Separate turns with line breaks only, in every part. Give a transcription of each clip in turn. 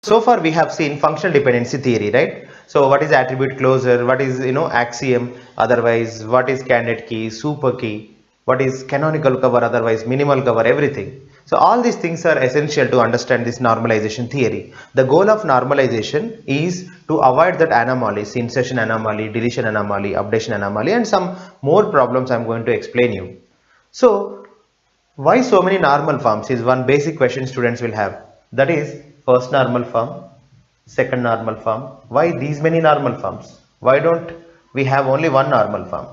So far we have seen functional dependency theory, right? So what is attribute closure, what is axiom, otherwise what is candidate key, super key, what is canonical cover, otherwise minimal cover, everything. So all these things are essential to understand this normalization theory. The goal of normalization is to avoid that anomalies, insertion anomaly, deletion anomaly, updation anomaly, and some more problems I'm going to explain you. So why so many normal forms is one basic question students will have. That is first normal form, second normal form. Why these many normal forms? Why don't we have only one normal form?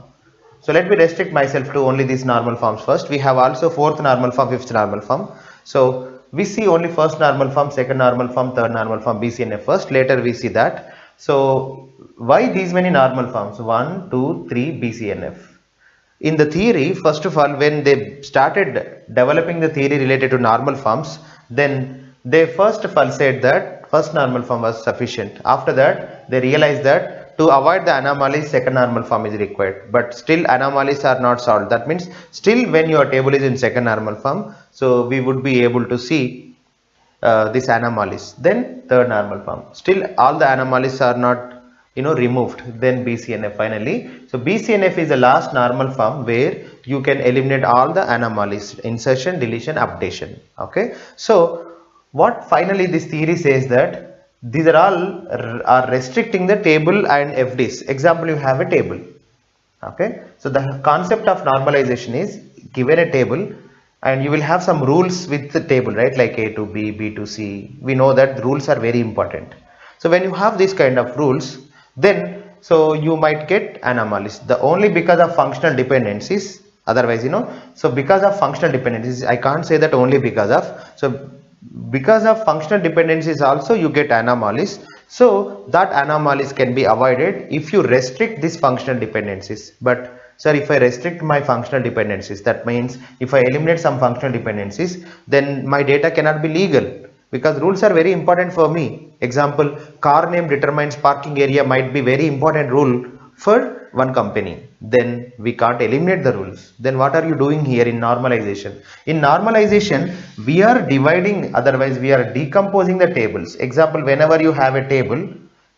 So let me restrict myself to only these normal forms first. We have also fourth normal form, fifth normal form. So we see only first normal form, second normal form, third normal form, BCNF first. Later we see that. So why these many normal forms? 1, 2, 3, BCNF. In the theory, first of all, when they started developing the theory related to normal forms, then they first of all said that first normal form was sufficient. After that, they realized that to avoid the anomalies, second normal form is required. But still anomalies are not solved. That means still when your table is in second normal form, so we would be able to see these anomalies. Then third normal form, still all the anomalies are not removed. Then BCNF finally. So BCNF is the last normal form where you can eliminate all the anomalies, insertion, deletion, updation. Okay, so what finally this theory says that these are all are restricting the table and FDs. Example, you have a table. Okay, so the concept of normalization is given a table and you will have some rules with the table, right? Like A to B, B to C. We know that the rules are very important. So when you have this kind of rules, then so you might get anomalies. The only because of functional dependencies, otherwise so because of functional dependencies, I can't say that only because of. So because of functional dependencies also you get anomalies. So that anomalies can be avoided if you restrict these functional dependencies. But sir, if I restrict my functional dependencies, that means if I eliminate some functional dependencies, then my data cannot be legal, because rules are very important for me. Example, car name determines parking area might be very important rule for one company. Then we can't eliminate the rules. Then what are you doing here in normalization? In normalization, we are dividing, otherwise we are decomposing the tables. Example, whenever you have a table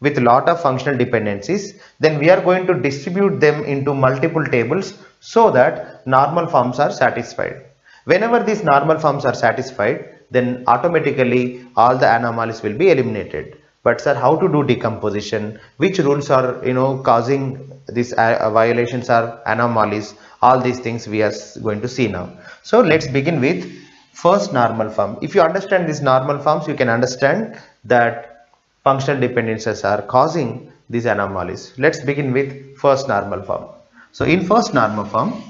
with lot of functional dependencies, then we are going to distribute them into multiple tables so that normal forms are satisfied. Whenever these normal forms are satisfied, then automatically all the anomalies will be eliminated. But sir, how to do decomposition? Which rules are causing these violations or anomalies? All these things we are going to see now. So let's begin with first normal form. If you understand these normal forms, you can understand that functional dependencies are causing these anomalies. Let's begin with first normal form. So in first normal form,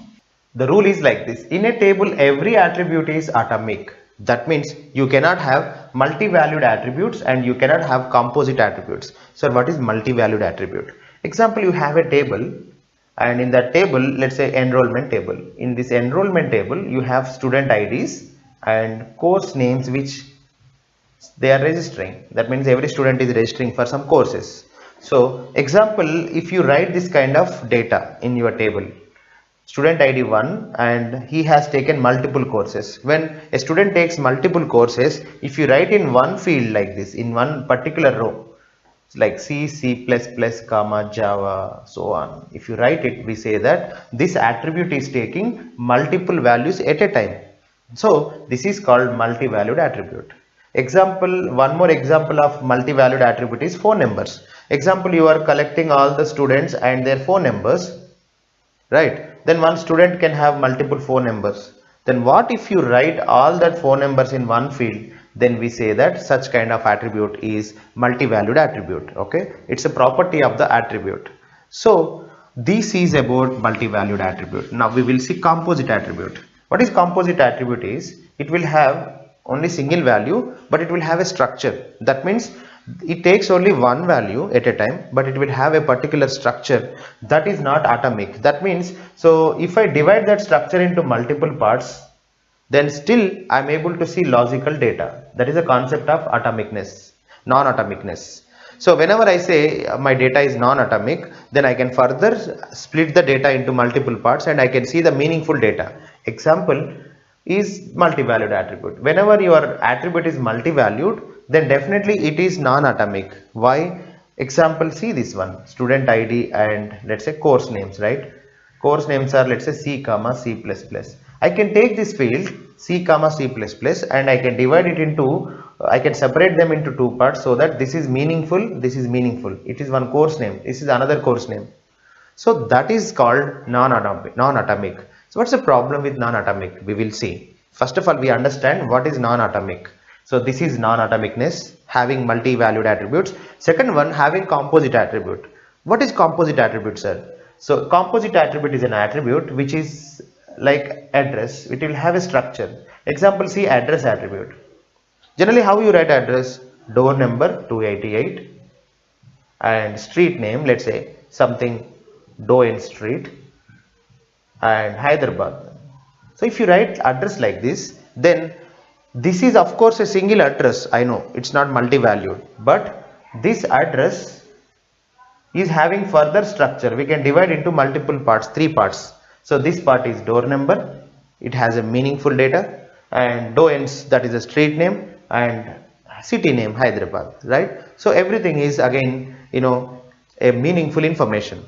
the rule is like this. In a table, every attribute is atomic. That means you cannot have multi-valued attributes and you cannot have composite attributes. So what is multi-valued attribute? Example, you have a table and in that table, let's say enrollment table. In this enrollment table, you have student IDs and course names which they are registering. That means every student is registering for some courses. So example, if you write this kind of data in your table, student ID 1 and he has taken multiple courses. When a student takes multiple courses, if you write in one field like this, in one particular row, like C, C++, comma, Java, so on. If you write it, we say that this attribute is taking multiple values at a time. So this is called multi-valued attribute. Example, one more example of multi-valued attribute is phone numbers. Example, you are collecting all the students and their phone numbers, right? Then one student can have multiple phone numbers. Then what if you write all that phone numbers in one field? Then we say that such kind of attribute is multi-valued attribute. Okay, it's a property of the attribute. So this is about multi-valued attribute. Now we will see composite attribute. What is composite attribute is it will have only single value, but it will have a structure. That means it takes only one value at a time, but it will have a particular structure that is not atomic. That means, so if I divide that structure into multiple parts, then still I am able to see logical data. That is a concept of atomicness, non-atomicness. So whenever I say my data is non-atomic, then I can further split the data into multiple parts and I can see the meaningful data. Example is multi-valued attribute. Whenever your attribute is multi-valued, then definitely it is non-atomic. Why? Example, see this one, student ID and let's say course names, right? Course names are, let's say, C comma C++. I can take this field C comma C++ and I can divide it into, I can separate them into two parts so that this is meaningful, this is meaningful. It is one course name, this is another course name. So that is called non-atomic. Non-atomic. So what's the problem with non-atomic? We will see. First of all, we understand what is non-atomic. So this is non-atomicness, having multi-valued attributes. Second one, having composite attribute. What is composite attribute, sir? So composite attribute is an attribute which is like address. It will have a structure. Example, see address attribute. Generally, how you write address? Door number 288 and street name, let's say something Doan Street and Hyderabad. So if you write address like this, then this is of course a single address. I know it's not multi-valued, but this address is having further structure. We can divide into multiple parts, three parts. So this part is door number, it has a meaningful data, and Doans, that is a street name, and city name Hyderabad, right? So everything is again, a meaningful information.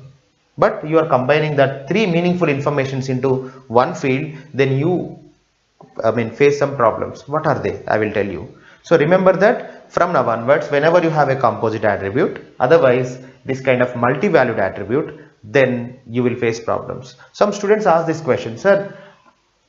But you are combining that three meaningful informations into one field, then you face some problems. What are they? I will tell you. So remember that from now onwards, whenever you have a composite attribute, otherwise this kind of multi-valued attribute, then you will face problems. Some students ask this question, sir,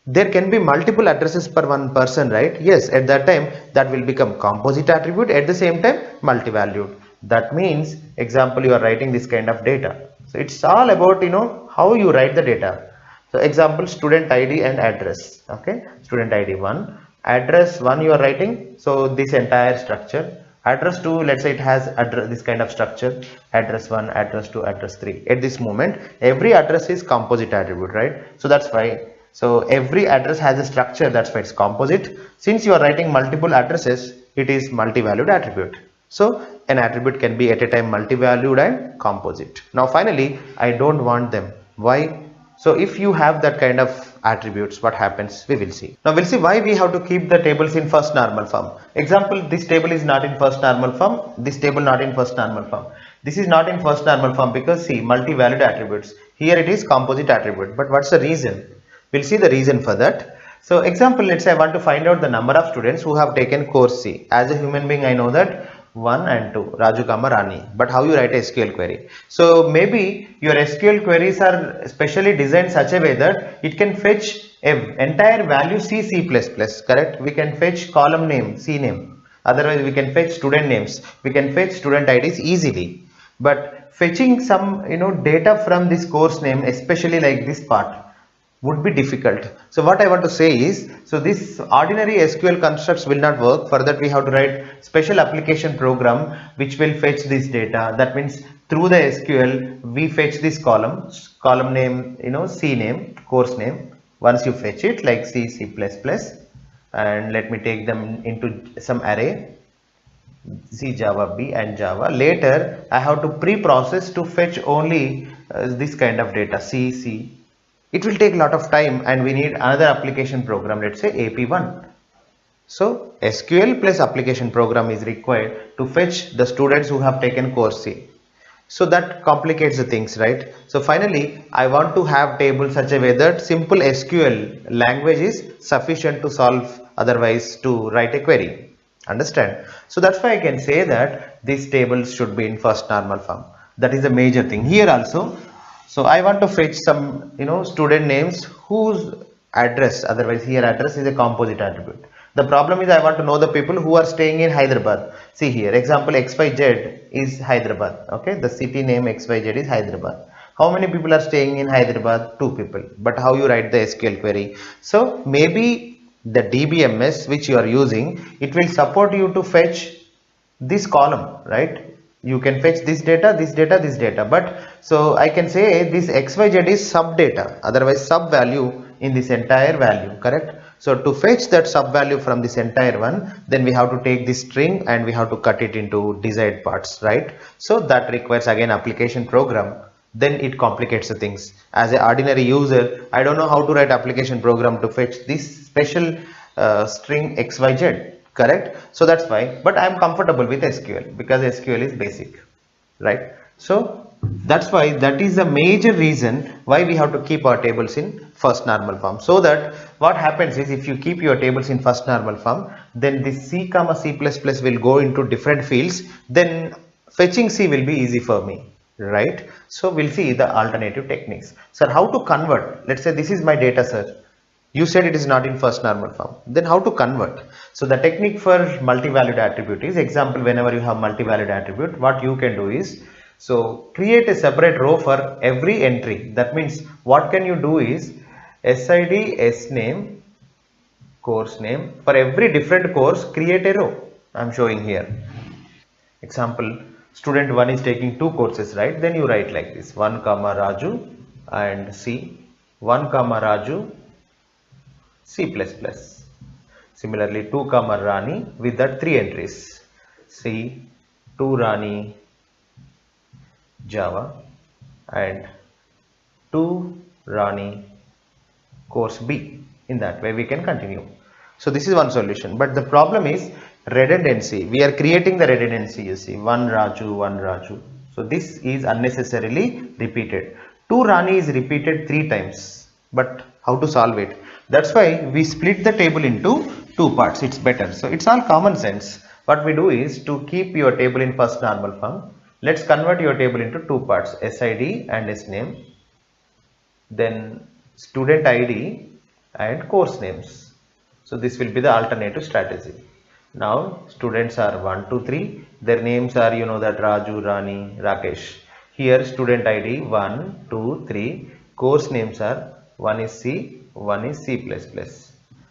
there can be multiple addresses per one person, right? Yes, at that time that will become composite attribute, at the same time multi-valued. That means, example, you are writing this kind of data. So it's all about how you write the data. So example, student ID and address. Okay, student ID 1, address 1 you are writing. So this entire structure. Address 2, let's say it has address, this kind of structure, address 1, address 2, address 3. At this moment, every address is composite attribute, right? So that's why. So every address has a structure, that's why it's composite. Since you are writing multiple addresses, it is multi-valued attribute. So an attribute can be at a time multi-valued and composite. Now finally, I don't want them. Why? So if you have that kind of attributes, what happens? We will see. Now we'll see why we have to keep the tables in first normal form. Example, this table is not in first normal form, this table not in first normal form. This is not in first normal form because see, multi-valued attributes. Here it is composite attribute. But what's the reason? We'll see the reason for that. So example, let's say I want to find out the number of students who have taken course C. As a human being, I know that 1 and 2, Raju, Rani. But how you write a SQL query? So maybe your SQL queries are specially designed such a way that it can fetch an entire value C++, correct? We can fetch column name, C name. Otherwise, we can fetch student names. We can fetch student IDs easily. But fetching some, data from this course name, especially like this part, would be difficult. So what I want to say is, so this ordinary SQL constructs will not work. For that we have to write special application program which will fetch this data. That means through the SQL we fetch this column name, C name, course name. Once you fetch it like C, C++, and let me take them into some array, C, Java, B and Java. Later I have to pre-process to fetch only this kind of data, C, C. It will take a lot of time and we need another application program, let's say AP1. So SQL plus application program is required to fetch the students who have taken course C. So that complicates the things, right? So finally, I want to have table such a way that simple SQL language is sufficient to solve, otherwise to write a query. Understand? So that's why I can say that these tables should be in first normal form. That is the major thing. Here also, so I want to fetch some, student names whose address, otherwise here address is a composite attribute. The problem is I want to know the people who are staying in Hyderabad. See here, example XYZ is Hyderabad. Okay, the city name XYZ is Hyderabad. How many people are staying in Hyderabad? 2 people. But how you write the SQL query? So maybe the DBMS which you are using, it will support you to fetch this column, right? You can fetch this data, this data, this data. But so I can say this XYZ is sub data, otherwise sub value in this entire value, correct? So to fetch that sub value from this entire one, then we have to take this string and we have to cut it into desired parts, right? So that requires again application program. Then it complicates the things. As an ordinary user, I don't know how to write application program to fetch this special string XYZ. correct? So that's why, but I am comfortable with SQL because SQL is basic, right? So that's why, that is the major reason why we have to keep our tables in first normal form. So that what happens is, if you keep your tables in first normal form, then this C comma C++ will go into different fields, then fetching C will be easy for me, right? So we'll see the alternative techniques. Sir, how to convert? Let's say this is my data, sir. You said it is not in first normal form. Then how to convert? So the technique for multi-valued attribute is, example, whenever you have multi-valued attribute, what you can do is, so create a separate row for every entry. That means what can you do is, SID, SName, course name, for every different course create a row. I am showing here. Example, student 1 is taking 2 courses, right? Then you write like this, 1 comma Raju and C, 1 comma Raju C++. Similarly, 2 comma Rani with that 3 entries, C, 2 Rani Java and 2 Rani course B. In that way we can continue. So this is one solution, but the problem is redundancy. We are creating the redundancy, you see, 1 Raju, 1 Raju. So this is unnecessarily repeated. 2 Rani is repeated 3 times, but how to solve it? That's why we split the table into 2 parts. It's better. So it's all common sense. What we do is, to keep your table in first normal form, let's convert your table into 2 parts, SID and SName, then student ID and course names. So this will be the alternative strategy. Now students are 1, 2, 3. Their names are, you know, that Raju, Rani, Rakesh. Here student ID 1, 2, 3. Course names are, one is C, one is C++.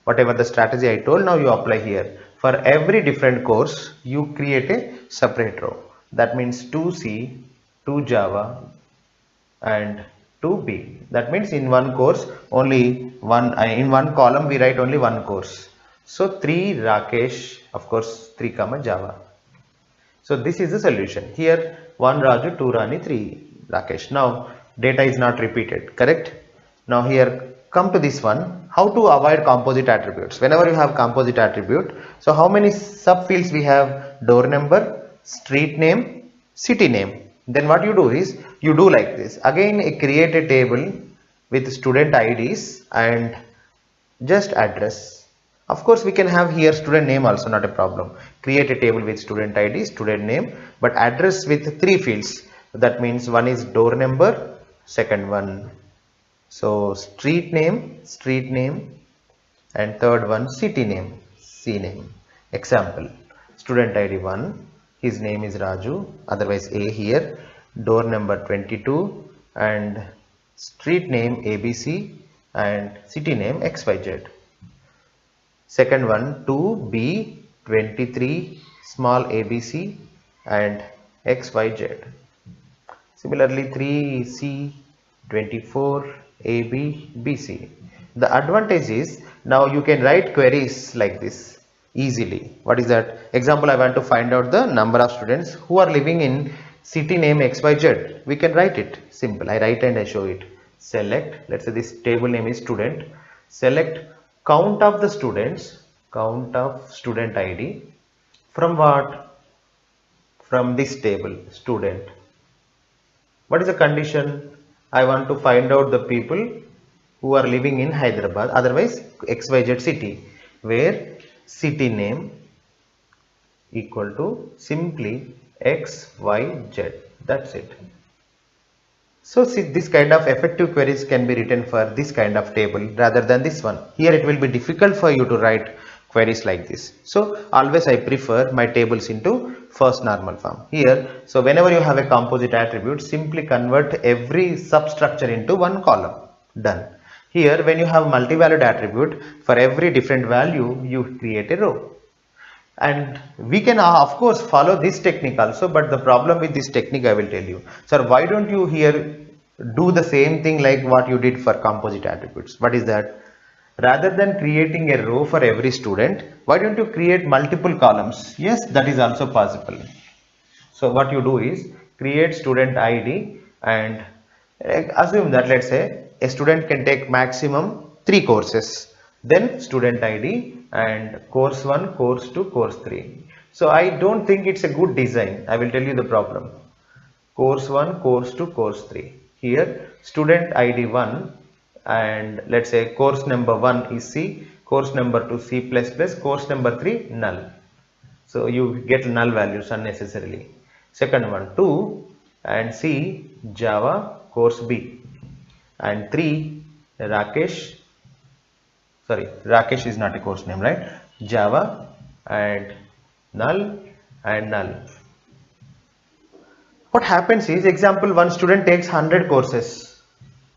Whatever the strategy I told, now you apply here. For every different course, you create a separate row. That means 2C, 2 Java and 2B. That means in one course only one, in one column we write only one course. So 3 Rakesh, of course 3 comma Java. So this is the solution. Here 1 Raju, 2 Rani, 3 Rakesh. Now data is not repeated, correct? Now here come to this one, how to avoid composite attributes. Whenever you have composite attribute, so how many subfields we have? Door number, street name, city name. Then what you do is, you do like this. Again create a table with student IDs and just address. Of course we can have here student name also, not a problem. Create a table with student ID, student name, but address with 3 fields. That means one is door number, second one, so street name, and third one city name, C name. Example, student ID 1, his name is Raju, otherwise A here, door number 22 and street name ABC and city name XYZ. Second one 2B 23 small ABC and XYZ. Similarly 3C 24 AB BC. The advantage is, now you can write queries like this easily. What is that? Example, I want to find out the number of students who are living in city name XYZ. We can write it simple. I write and I show it. Select, let's say this table name is student. Select count of the students, count of student ID from what? From this table, student. What is the condition? I want to find out the people who are living in Hyderabad, otherwise XYZ city, where city name equal to simply XYZ. That's it. So see, this kind of effective queries can be written for this kind of table rather than this one. Here it will be difficult for you to write queries like this. So always I prefer my tables into first normal form. Here, so whenever you have a composite attribute, simply convert every substructure into one column. Done. Here when you have multi-valued attribute, for every different value you create a row. And we can of course follow this technique also, but the problem with this technique I will tell you. Sir, why don't you here do the same thing like what you did for composite attributes? What is that? Rather than creating a row for every student, why don't you create multiple columns? Yes, that is also possible. So what you do is, create student ID and assume that, let's say, a student can take maximum 3 courses. Then student ID and course 1, course 2, course 3. So I don't think it's a good design. I will tell you the problem. Course 1, course 2, course 3. Here student ID 1 and let's say course number 1 is C, course number 2 C++, course number 3 null. So you get null values unnecessarily. Second one 2 and C Java course B and 3 Rakesh, sorry, Rakesh is not a course name, right? Java and null and null. What happens is, example, one student takes 100 courses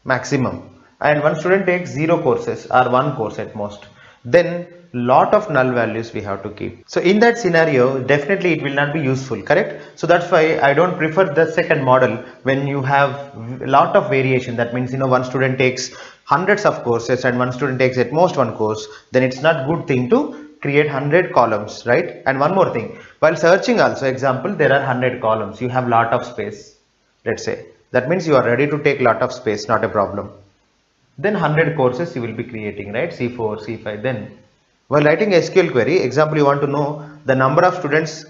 maximum and one student takes 0 courses or 1 course at most, then lot of null values we have to keep. So in that scenario definitely it will not be useful, correct? So that's why I don't prefer the second model. When you have a lot of variation, that means one student takes hundreds of courses and one student takes at most 1 course, then it's not good thing to create 100 columns, right? And one more thing, while searching also, example, there are 100 columns, you have lot of space, let's say, that means you are ready to take lot of space, not a problem. Then 100 courses you will be creating, right? C4, C5. Then while writing SQL query, example, you want to know the number of students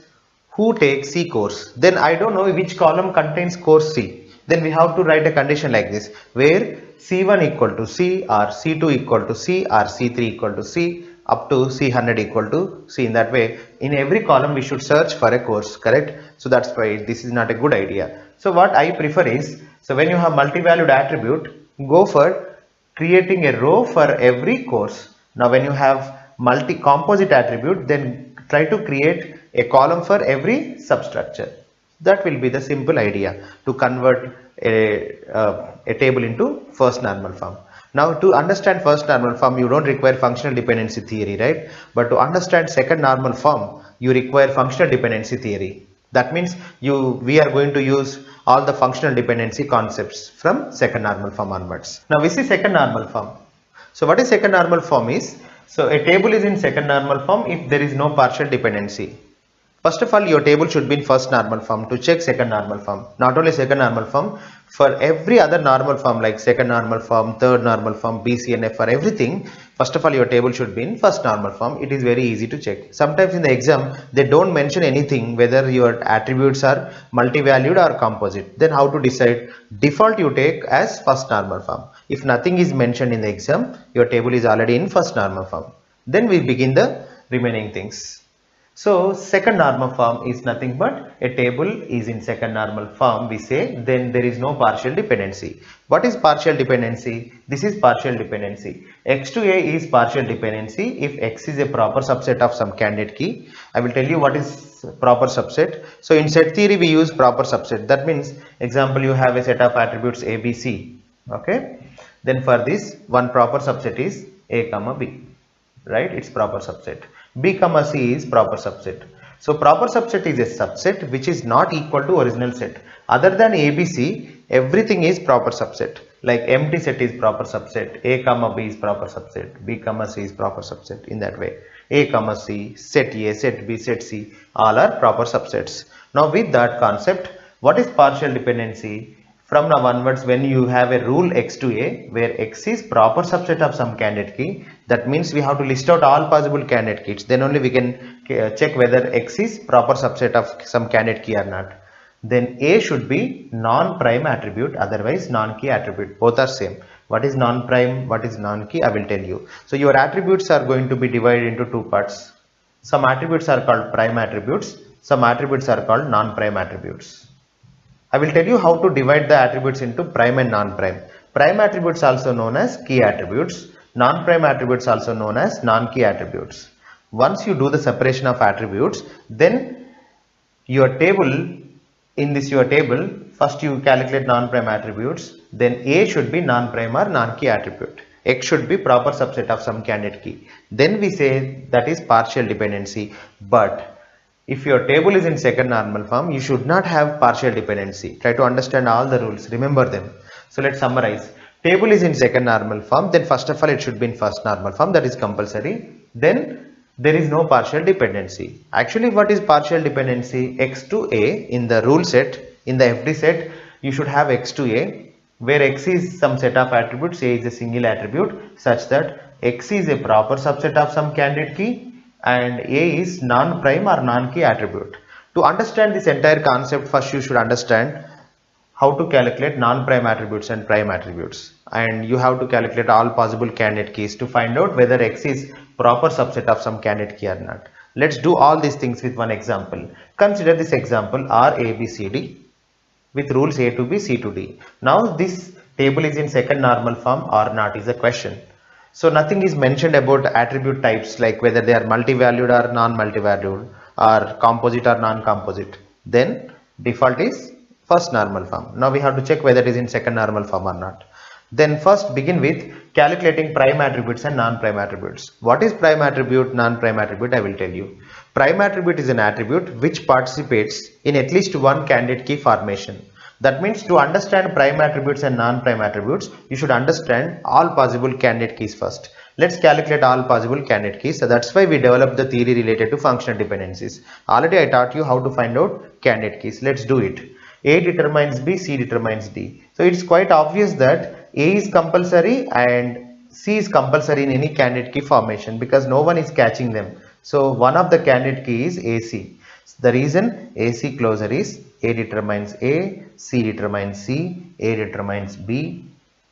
who take C course, then I don't know which column contains course C. Then we have to write a condition like this, where C1 equal to C or C2 equal to C or C3 equal to C up to C100 equal to C. In that way, in every column we should search for a course, correct? So that's why this is not a good idea. So what I prefer is, so when you have multi-valued attribute, go for creating a row for every course. Now when you have multi-composite attribute, then try to create a column for every substructure. That will be the simple idea to convert a table into first normal form. Now to understand first normal form, you don't require functional dependency theory, right? But to understand second normal form, you require functional dependency theory. That means we are going to use all the functional dependency concepts from second normal form onwards. Now we see second normal form. So what is second normal form is, so a table is in second normal form if there is no partial dependency. First of all, your table should be in first normal form to check second normal form. Not only second normal form, for every other normal form like second normal form, third normal form, BCNF, for everything, first of all your table should be in first normal form. It is very easy to check. Sometimes in the exam they don't mention anything whether your attributes are multi-valued or composite. Then how to decide? Default you take as first normal form. If nothing is mentioned in the exam, your table is already in first normal form. Then we begin the remaining things. So second normal form is nothing but a table is in second normal form, we say, then there is no partial dependency. What is partial dependency? This is partial dependency. X to A is partial dependency if X is a proper subset of some candidate key. I will tell you what is proper subset. So in set theory we use proper subset. That means, example, you have a set of attributes A, B, C. Okay. Then for this, one proper subset is A comma B. Right? It's proper subset. B comma C is proper subset. So proper subset is a subset which is not equal to original set. Other than ABC, everything is proper subset. Like empty set is proper subset, A comma B is proper subset, B comma C is proper subset. In that way, A comma C, set A, set B, set C, all are proper subsets. Now with that concept, what is partial dependency? From now onwards, when you have a rule X to A where X is proper subset of some candidate key, that means we have to list out all possible candidate keys. Then only we can check whether X is proper subset of some candidate key or not. Then A should be non-prime attribute, otherwise non-key attribute. Both are same. What is non-prime, what is non-key, I will tell you. So your attributes are going to be divided into two parts. Some attributes are called prime attributes, some attributes are called non-prime attributes. I will tell you how to divide the attributes into prime and non-prime. Prime attributes also known as key attributes. Non-prime attributes also known as non-key attributes. Once you do the separation of attributes, then your table, in this your table, first you calculate non-prime attributes, then A should be non-prime or non-key attribute. X should be proper subset of some candidate key. Then we say that is partial dependency. But if your table is in second normal form, you should not have partial dependency. Try to understand all the rules, remember them. So let's summarize. Table is in second normal form, then first of all it should be in first normal form, that is compulsory. Then there is no partial dependency. Actually, what is partial dependency? X to A in the rule set, in the FD set, you should have X to A, where X is some set of attributes, A is a single attribute, such that X is a proper subset of some candidate key and A is non-prime or non-key attribute. To understand this entire concept, first you should understand how to calculate non-prime attributes and prime attributes, and you have to calculate all possible candidate keys to find out whether X is proper subset of some candidate key or not. Let's do all these things with one example. Consider this example R A B C D with rules A to B, C to D. Now this table is in second normal form or not is a question. So nothing is mentioned about attribute types like whether they are multi-valued or non-multi-valued or composite or non-composite. Then default is first normal form. Now we have to check whether it is in second normal form or not. Then first begin with calculating prime attributes and non-prime attributes. What is prime attribute, non-prime attribute? I will tell you. Prime attribute is an attribute which participates in at least one candidate key formation. That means to understand prime attributes and non-prime attributes, you should understand all possible candidate keys first. Let's calculate all possible candidate keys. So that's why we developed the theory related to functional dependencies. Already I taught you how to find out candidate keys. Let's do it. A determines B, C determines D. So it's quite obvious that A is compulsory and C is compulsory in any candidate key formation because no one is catching them. So one of the candidate key is AC. The reason AC closure is A determines A, C determines C, A determines B.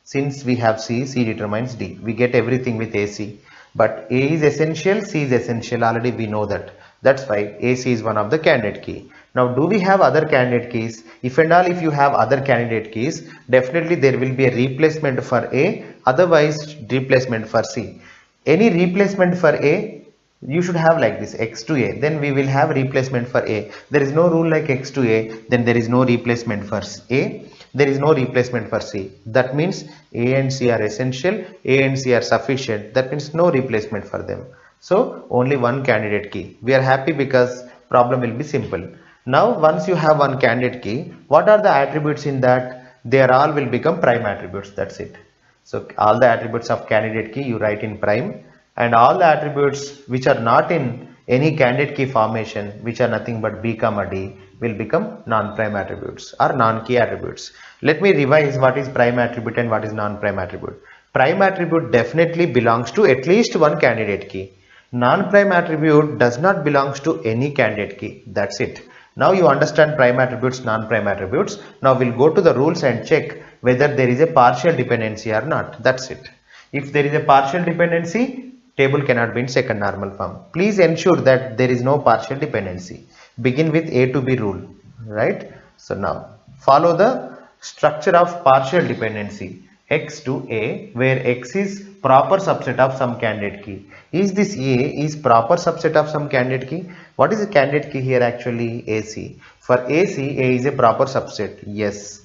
Since we have C, C determines D. We get everything with AC. But A is essential, C is essential. Already we know that. That's why AC is one of the candidate key. Now do we have other candidate keys? If and all if you have other candidate keys, definitely there will be a replacement for A, otherwise replacement for C. Any replacement for A, you should have like this X to A, then we will have replacement for A. There is no rule like X to A, then there is no replacement for A, there is no replacement for C. That means A and C are essential, A and C are sufficient, that means no replacement for them. So only one candidate key. We are happy because problem will be simple. Now once you have one candidate key, what are the attributes in that? They are all will become prime attributes, that's it. So all the attributes of candidate key you write in prime, and all the attributes which are not in any candidate key formation, which are nothing but B comma D, will become non-prime attributes or non-key attributes. Let me revise what is prime attribute and what is non-prime attribute. Prime attribute definitely belongs to at least one candidate key. Non-prime attribute does not belongs to any candidate key. That's it. Now you understand prime attributes, non-prime attributes. Now we'll go to the rules and check whether there is a partial dependency or not. That's it. If there is a partial dependency, table cannot be in second normal form. Please ensure that there is no partial dependency. Begin with A to B rule, right? So now follow the structure of partial dependency. X to A, where X is proper subset of some candidate key. Is this A is proper subset of some candidate key? What is the candidate key here actually? AC. For AC, A is a proper subset. Yes.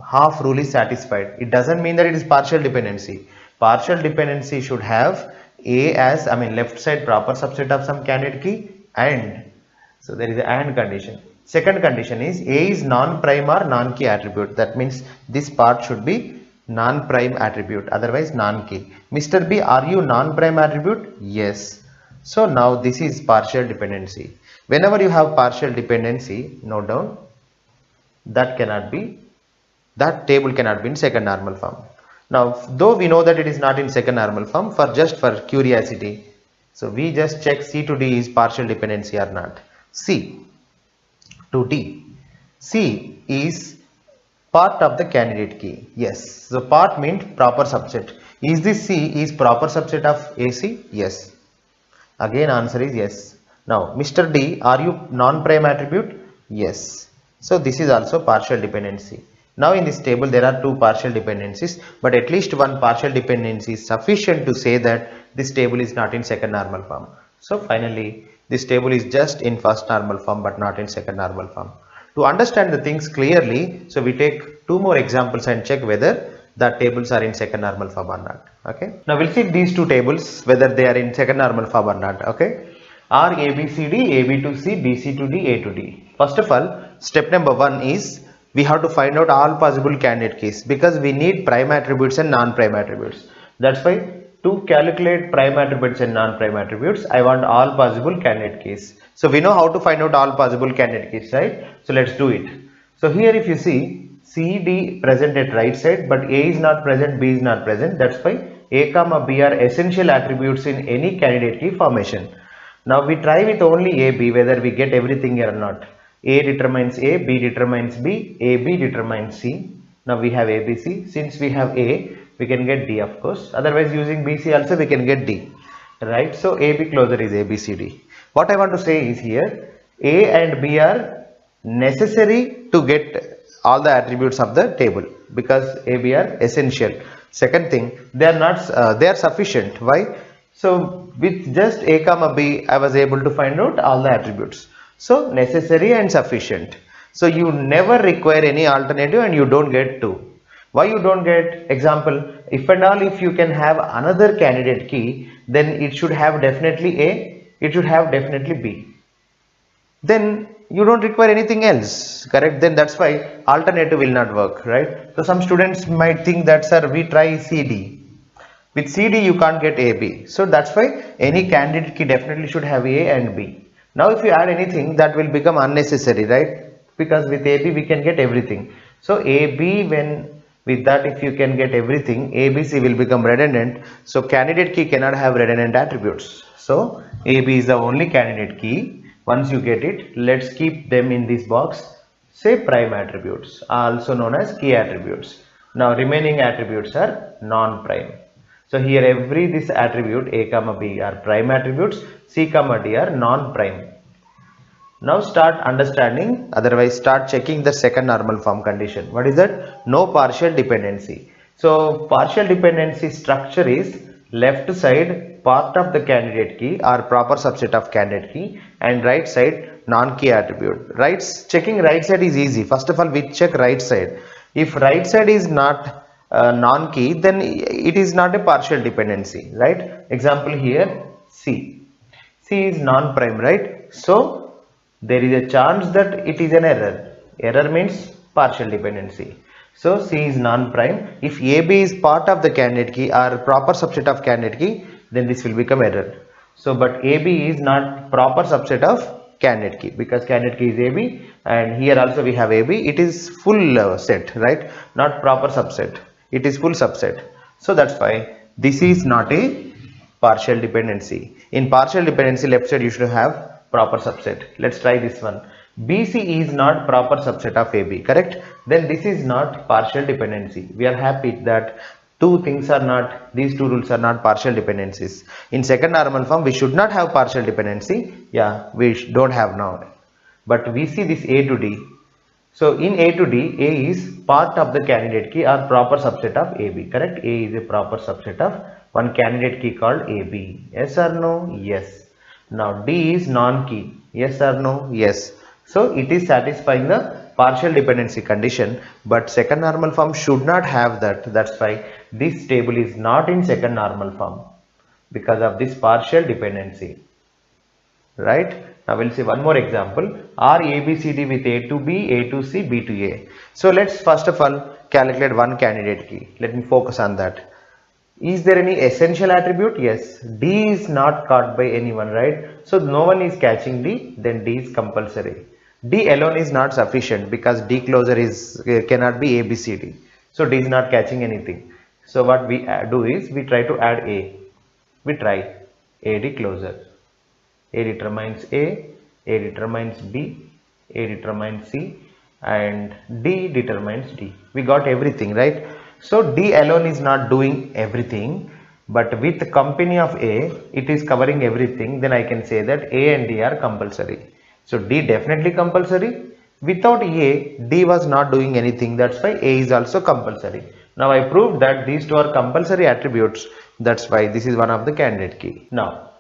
Half rule is satisfied. It doesn't mean that it is partial dependency. Partial dependency should have A as, left side proper subset of some candidate key, and so there is an and condition. Second condition is A is non-prime or non-key attribute. That means this part should be non-prime attribute, otherwise non-key. Mr. B, are you non-prime attribute? Yes. So now this is partial dependency. Whenever you have partial dependency, note down, that table cannot be in second normal form. Now though we know that it is not in second normal form, for curiosity, so we just check C to D is partial dependency or not. C to D. C is part of the candidate key. Yes. So part means proper subset. Is this C is proper subset of AC? Yes. Again answer is yes. Now Mr. D, are you non-prime attribute? Yes. So this is also partial dependency. Now in this table there are two partial dependencies, but at least one partial dependency is sufficient to say that this table is not in second normal form. So finally this table is just in first normal form but not in second normal form. To understand the things clearly, so we take two more examples and check whether the tables are in second normal form or not. Okay. Now we'll see these two tables whether they are in second normal form or not. Okay. R A B C D, A B to C, B C to D, A to D. First of all, step number 1 is we have to find out all possible candidate keys because we need prime attributes and non-prime attributes. That's why to calculate prime attributes and non-prime attributes, I want all possible candidate keys. So we know how to find out all possible candidate keys, right? So let's do it. So here if you see C, D present at right side, but A is not present, B is not present. That's why A comma B are essential attributes in any candidate key formation. Now we try with only A, B whether we get everything here or not. A determines A, B determines B, A, B determines C. Now we have A, B, C. Since we have A, we can get D of course. Otherwise using B, C also we can get D. Right? So A, B closure is A, B, C, D. What I want to say is here, A and B are necessary to get all the attributes of the table because A, B are essential. Second thing, they are not they are sufficient. Why? So with just A comma B, I was able to find out all the attributes. So necessary and sufficient. So you never require any alternative and you don't get two. Why you don't get? Example, if and all if you can have another candidate key, then it should have definitely A, it should have definitely B. Then you don't require anything else, correct? Then that's why alternative will not work, right? So some students might think that, sir, we try CD. With CD you can't get AB. So that's why any candidate key definitely should have A and B. Now if you add anything, that will become unnecessary, right? Because with AB we can get everything. So AB, when with that if you can get everything, ABC will become redundant. So candidate key cannot have redundant attributes. So AB is the only candidate key. Once you get it, let's keep them in this box. Say prime attributes, also known as key attributes. Now remaining attributes are non-prime. So here this attribute A comma B are prime attributes, C comma D are non-prime. Now start understanding, otherwise start checking the second normal form condition. What is that? No partial dependency. So partial dependency structure is left side part of the candidate key or proper subset of candidate key and right side non-key attribute. Checking right side is easy. First of all, we check right side. If right side is not non-key, then it is not a partial dependency, right? Example here, C. C is non-prime, right? So there is a chance that it is an error. Error means partial dependency. So C is non-prime. If AB is part of the candidate key or proper subset of candidate key, then this will become error. So but AB is not proper subset of candidate key because candidate key is AB and here also we have AB. It is full set, right? Not proper subset. It is full subset. So that's why this is not a partial dependency. In partial dependency, left side you should have proper subset. Let's try this one. BC is not proper subset of AB, correct? Then this is not partial dependency. We are happy that these two rules are not partial dependencies. In second normal form, we should not have partial dependency. Yeah, we don't have now. But we see this A to D. So in A to D, A is part of the candidate key or proper subset of AB, correct? A is a proper subset of one candidate key called AB. Yes or no? Yes. Now D is non-key. Yes or no? Yes. So it is satisfying the partial dependency condition, but second normal form should not have that. That's why this table is not in second normal form because of this partial dependency. Right? Now we'll see one more example. R A B C D with A to B, A to C, B to A. So let's first of all calculate one candidate key. Let me focus on that. Is there any essential attribute? Yes. D is not caught by anyone, right? So no one is catching D, then D is compulsory. D alone is not sufficient because D closure cannot be A, B, C, D. So D is not catching anything. So what we do is we try to add A. We try AD closure. A determines A determines B, A determines C, and D determines D. We got everything, right? So D alone is not doing everything, but with the company of A, it is covering everything. Then I can say that A and D are compulsory. So D definitely compulsory. Without A, D was not doing anything. That's why A is also compulsory. Now I proved that these two are compulsory attributes. That's why this is one of the candidate key. Now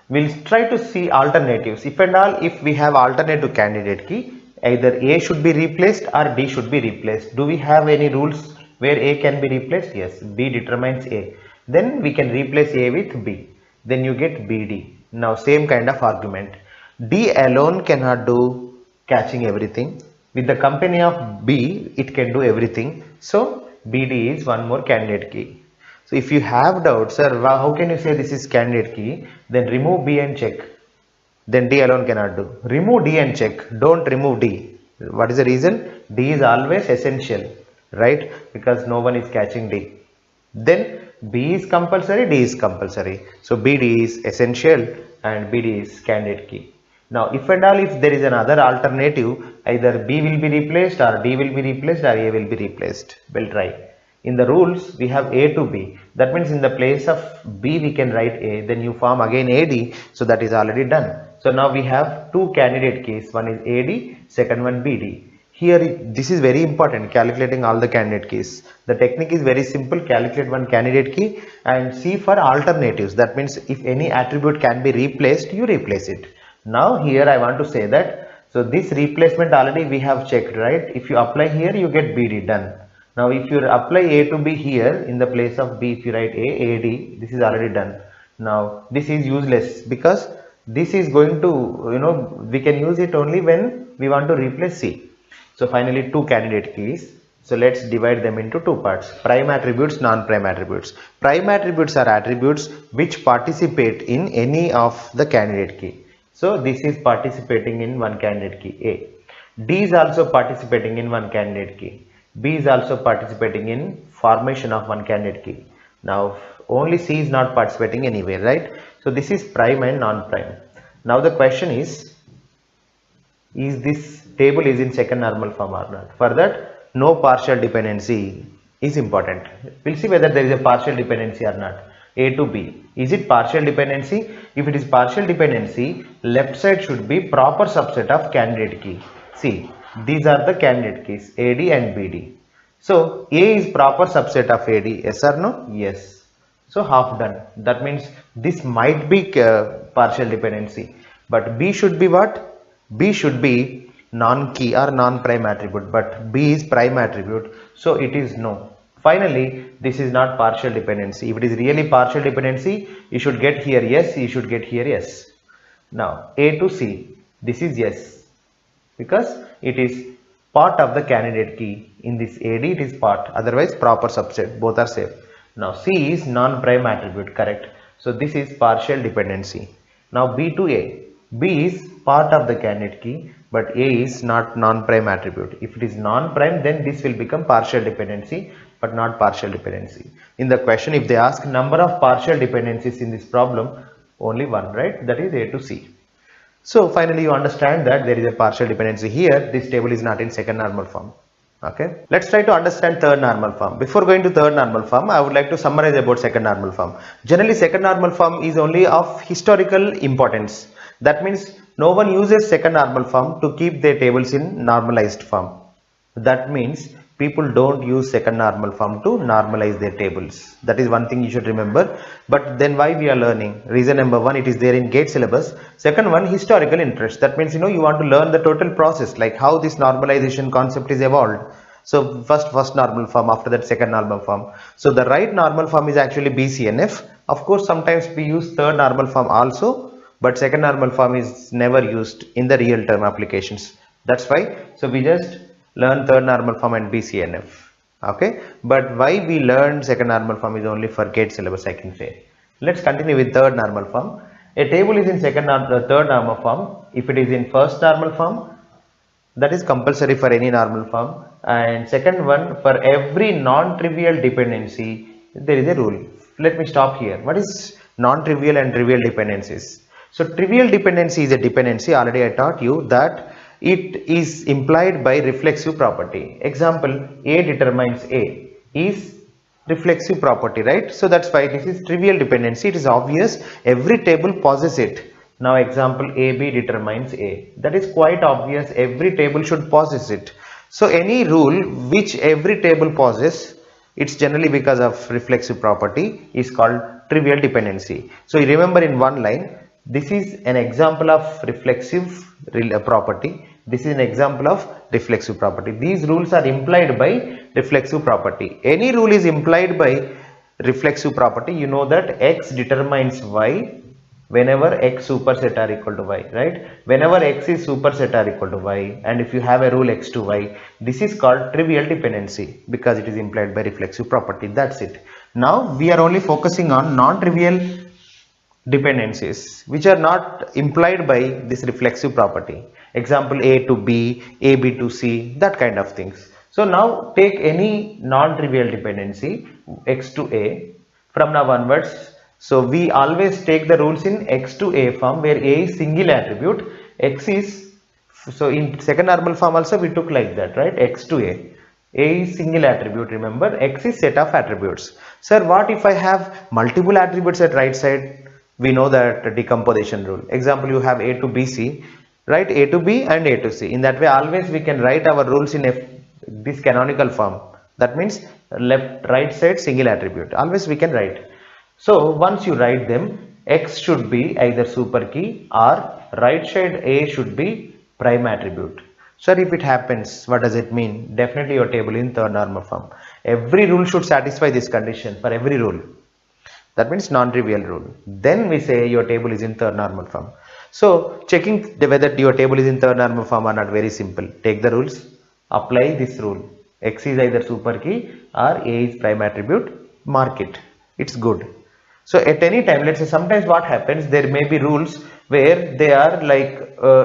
we'll try to see alternatives. If and all, if we have alternative candidate key, either A should be replaced or D should be replaced. Do we have any rules where A can be replaced? Yes, B determines A. Then we can replace A with B. Then you get BD. Now same kind of argument. D alone cannot do catching everything. With the company of B, it can do everything. So BD is one more candidate key. So if you have doubts, sir, how can you say this is candidate key? Then remove B and check. Then D alone cannot do. Remove D and check. Don't remove D. What is the reason? D is always essential, right? Because no one is catching D. Then B is compulsory, D is compulsory. So BD is essential and BD is candidate key. Now if and all if there is another alternative, either B will be replaced or D will be replaced or A will be replaced. We'll try. In the rules we have A to B. That means in the place of B we can write A, then you form again AD. So that is already done. So now we have two candidate keys. One is AD, second one BD. Here this is very important, calculating all the candidate keys. The technique is very simple. Calculate one candidate key and see for alternatives. That means if any attribute can be replaced, you replace it. Now here I want to say that, so this replacement already we have checked, right? If you apply here, you get BD, done. Now if you apply A to B here in the place of B, if you write A, AD, this is already done. Now this is useless because this is going to, we can use it only when we want to replace C. So finally two candidate keys. So let's divide them into two parts: prime attributes, non-prime attributes. Prime attributes are attributes which participate in any of the candidate key. So this is participating in one candidate key A. D is also participating in one candidate key. B is also participating in formation of one candidate key. Now only C is not participating anywhere, right? So this is prime and non-prime. Now the question is this table is in second normal form or not? For that, no partial dependency is important. We'll see whether there is a partial dependency or not. A to B. Is it partial dependency? If it is partial dependency, left side should be proper subset of candidate key. See, these are the candidate keys AD and BD. So A is proper subset of AD. Yes or no? Yes. So half done. That means this might be partial dependency. But B should be what? B should be non-key or non-prime attribute, but B is prime attribute, so it is no. Finally, this is not partial dependency. If it is really partial dependency, you should get here yes, you should get here yes. Now A to C, this is yes, because it is part of the candidate key. In this AD it is part, otherwise proper subset, both are safe. Now C is non-prime attribute, correct. So this is partial dependency. Now B to A. B is part of the candidate key, but A is not non-prime attribute. If it is non-prime, then this will become partial dependency, but not partial dependency. In the question, if they ask number of partial dependencies in this problem, only one, right? That is A to C. So finally you understand that there is a partial dependency here. This table is not in second normal form. Okay, let's try to understand third normal form. Before going to third normal form, I would like to summarize about second normal form. Generally, second normal form is only of historical importance. That means no one uses second normal form to keep their tables in normalized form. That means people don't use second normal form to normalize their tables. That is one thing you should remember. But then why we are learning? Reason number one, it is there in GATE syllabus. Second one, historical interest. That means you want to learn the total process, like how this normalization concept is evolved. So first normal form, after that second normal form. So the right normal form is actually BCNF. Of course, sometimes we use third normal form also, but second normal form is never used in the real term applications. That's why. So we just learn third normal form and BCNF. Okay, but why we learn second normal form is only for GATE syllabus, I can say. Let's continue with third normal form. A table is in third normal form if it is in first normal form. That is compulsory for any normal form. And second one, for every non-trivial dependency, there is a rule. Let me stop here. What is non-trivial and trivial dependencies? So trivial dependency is a dependency. Already I taught you that it is implied by reflexive property. Example, A determines A is reflexive property, right? So that's why this is trivial dependency. It is obvious. Every table possesses it. Now example, AB determines A. That is quite obvious. Every table should possess it. So any rule which every table possesses, it's generally because of reflexive property, is called trivial dependency. So you remember in one line, this is an example of reflexive property. This is an example of reflexive property. These rules are implied by reflexive property. Any rule is implied by reflexive property. You know that X determines Y whenever X superset are equal to Y, right? Whenever X is superset are equal to Y, and if you have a rule X to Y, this is called trivial dependency because it is implied by reflexive property. That's it. Now we are only focusing on non-trivial dependencies which are not implied by this reflexive property. Example, A to B, AB to C, that kind of things. So now take any non-trivial dependency X to A. from now onwards. So we always take the rules in x to a form where a is single attribute, x is, so in second normal form also we took like that, right? X to a is single attribute, remember, x is set of attributes. Sir, what if I have multiple attributes at right side? We know that decomposition rule. Example, you have a to bc, right? A to b and a to c. In that way always we can write our rules in this canonical form. That means left right side single attribute, always we can write. So once you write them, x should be either super key or right side a should be prime attribute. Sir, if it happens, what does it mean? Definitely your table in third normal form. Every rule should satisfy this condition for every rule. That means non-trivial rule. Then we say your table is in third normal form. So checking whether your table is in third normal form or not, very simple. Take the rules, apply this rule. X is either super key or a is prime attribute, mark it. It's good. So at any time, let's say sometimes what happens, there may be rules where they are like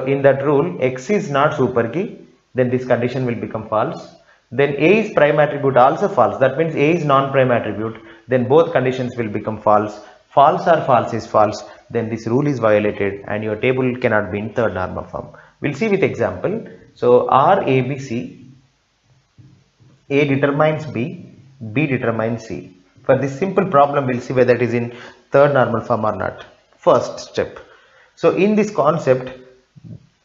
in that rule x is not super key, then this condition will become false. Then a is prime attribute, also false. That means a is non-prime attribute, then both conditions will become false. False or false is false, then this rule is violated and your table cannot be in third normal form. We'll see with example. So R A B C, A determines B, B determines C. For this simple problem, we'll see whether it is in third normal form or not. First step. So in this concept,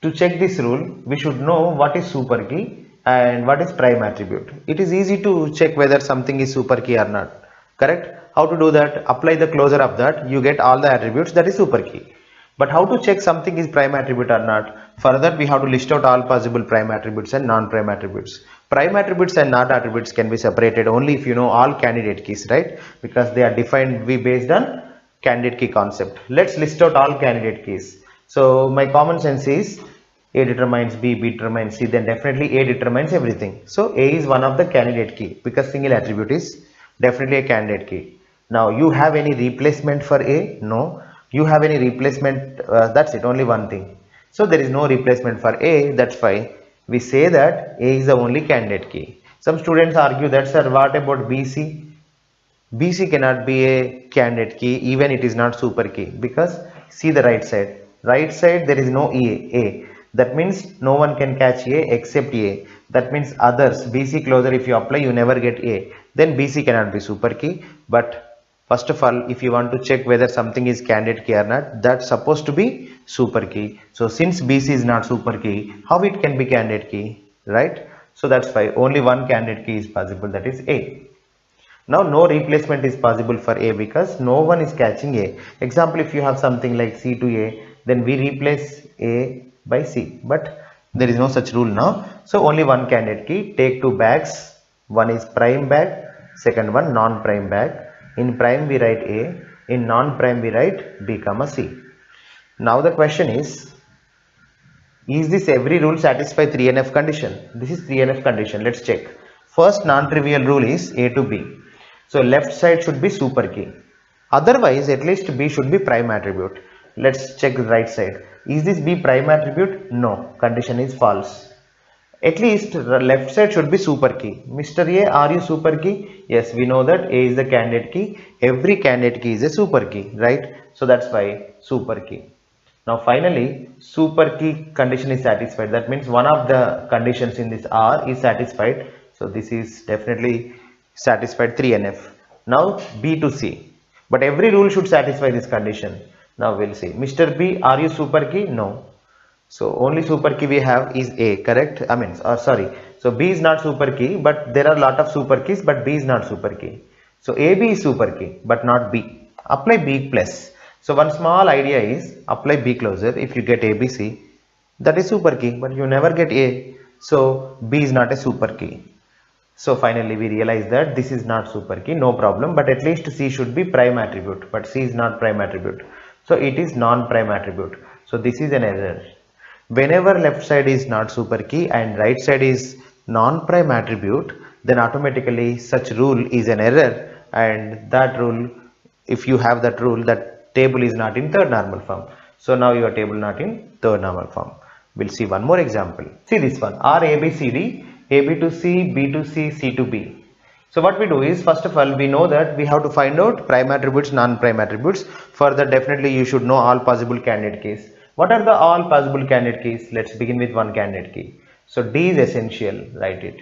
to check this rule, we should know what is super key and what is prime attribute. It is easy to check whether something is super key or not. Correct? How to do that? Apply the closure of that. You get all the attributes, that is super key. But how to check something is prime attribute or not? Further, we have to list out all possible prime attributes and non-prime attributes. Prime attributes and not attributes can be separated only if you know all candidate keys, right? Because they are defined based on candidate key concept. Let's list out all candidate keys. So my common sense is A determines B, B determines C, then definitely A determines everything. So A is one of the candidate key because single attribute is definitely a candidate key. Now you have any replacement for A? No. You have any replacement? That's it, only one thing. So there is no replacement for A, that's why we say that A is the only candidate key. Some students argue that, sir, what about BC? BC cannot be a candidate key even it is not super key, because see the right side. Right side there is no A. That means no one can catch A except A. That means others, BC closure, if you apply you never get A. Then BC cannot be super key. But first of all, if you want to check whether something is candidate key or not, that's supposed to be super key. So since BC is not super key, how it can be candidate key, right? So that's why only one candidate key is possible, that is A. Now no replacement is possible for A because no one is catching A. Example, if you have something like C to A, then we replace A by C. But there is no such rule now. So only one candidate key. Take two bags. One is prime bag, second one non-prime bag. In prime we write A, in non-prime we write B comma C. Now the question is this every rule satisfy 3NF condition? This is 3NF condition. Let's check. First non-trivial rule is A to B. So left side should be super key. Otherwise, at least B should be prime attribute. Let's check the right side. Is this B prime attribute? No. Condition is false. At least the left side should be super key. Mr. A, are you super key? Yes, we know that A is the candidate key. Every candidate key is a super key, right? So that's why super key. Now finally, super key condition is satisfied. That means one of the conditions in this R is satisfied. So this is definitely satisfied 3NF. Now B to C. But every rule should satisfy this condition. Now we'll see. Mr. B, are you super key? No. So only super key we have is A, correct? Sorry. So B is not super key, but there are a lot of super keys, but B is not super key. So AB is super key, but not B. Apply B plus. So one small idea is apply B closure. If you get ABC, that is super key, but you never get A. So B is not a super key. So finally we realize that this is not super key, no problem, but at least C should be prime attribute, but C is not prime attribute. So it is non-prime attribute. So this is an error. Whenever left side is not super key and right side is non-prime attribute, then automatically such rule is an error, and that rule, if you have that rule, that table is not in third normal form. So now your table not in third normal form. We'll see one more example. See this one, R A B C D, A B to C, B to C, C to B. So what we do is, first of all, we know that we have to find out prime attributes, non-prime attributes. Further, definitely you should know all possible candidate keys. What are the all possible candidate keys? Let's begin with one candidate key. So D is essential, write it.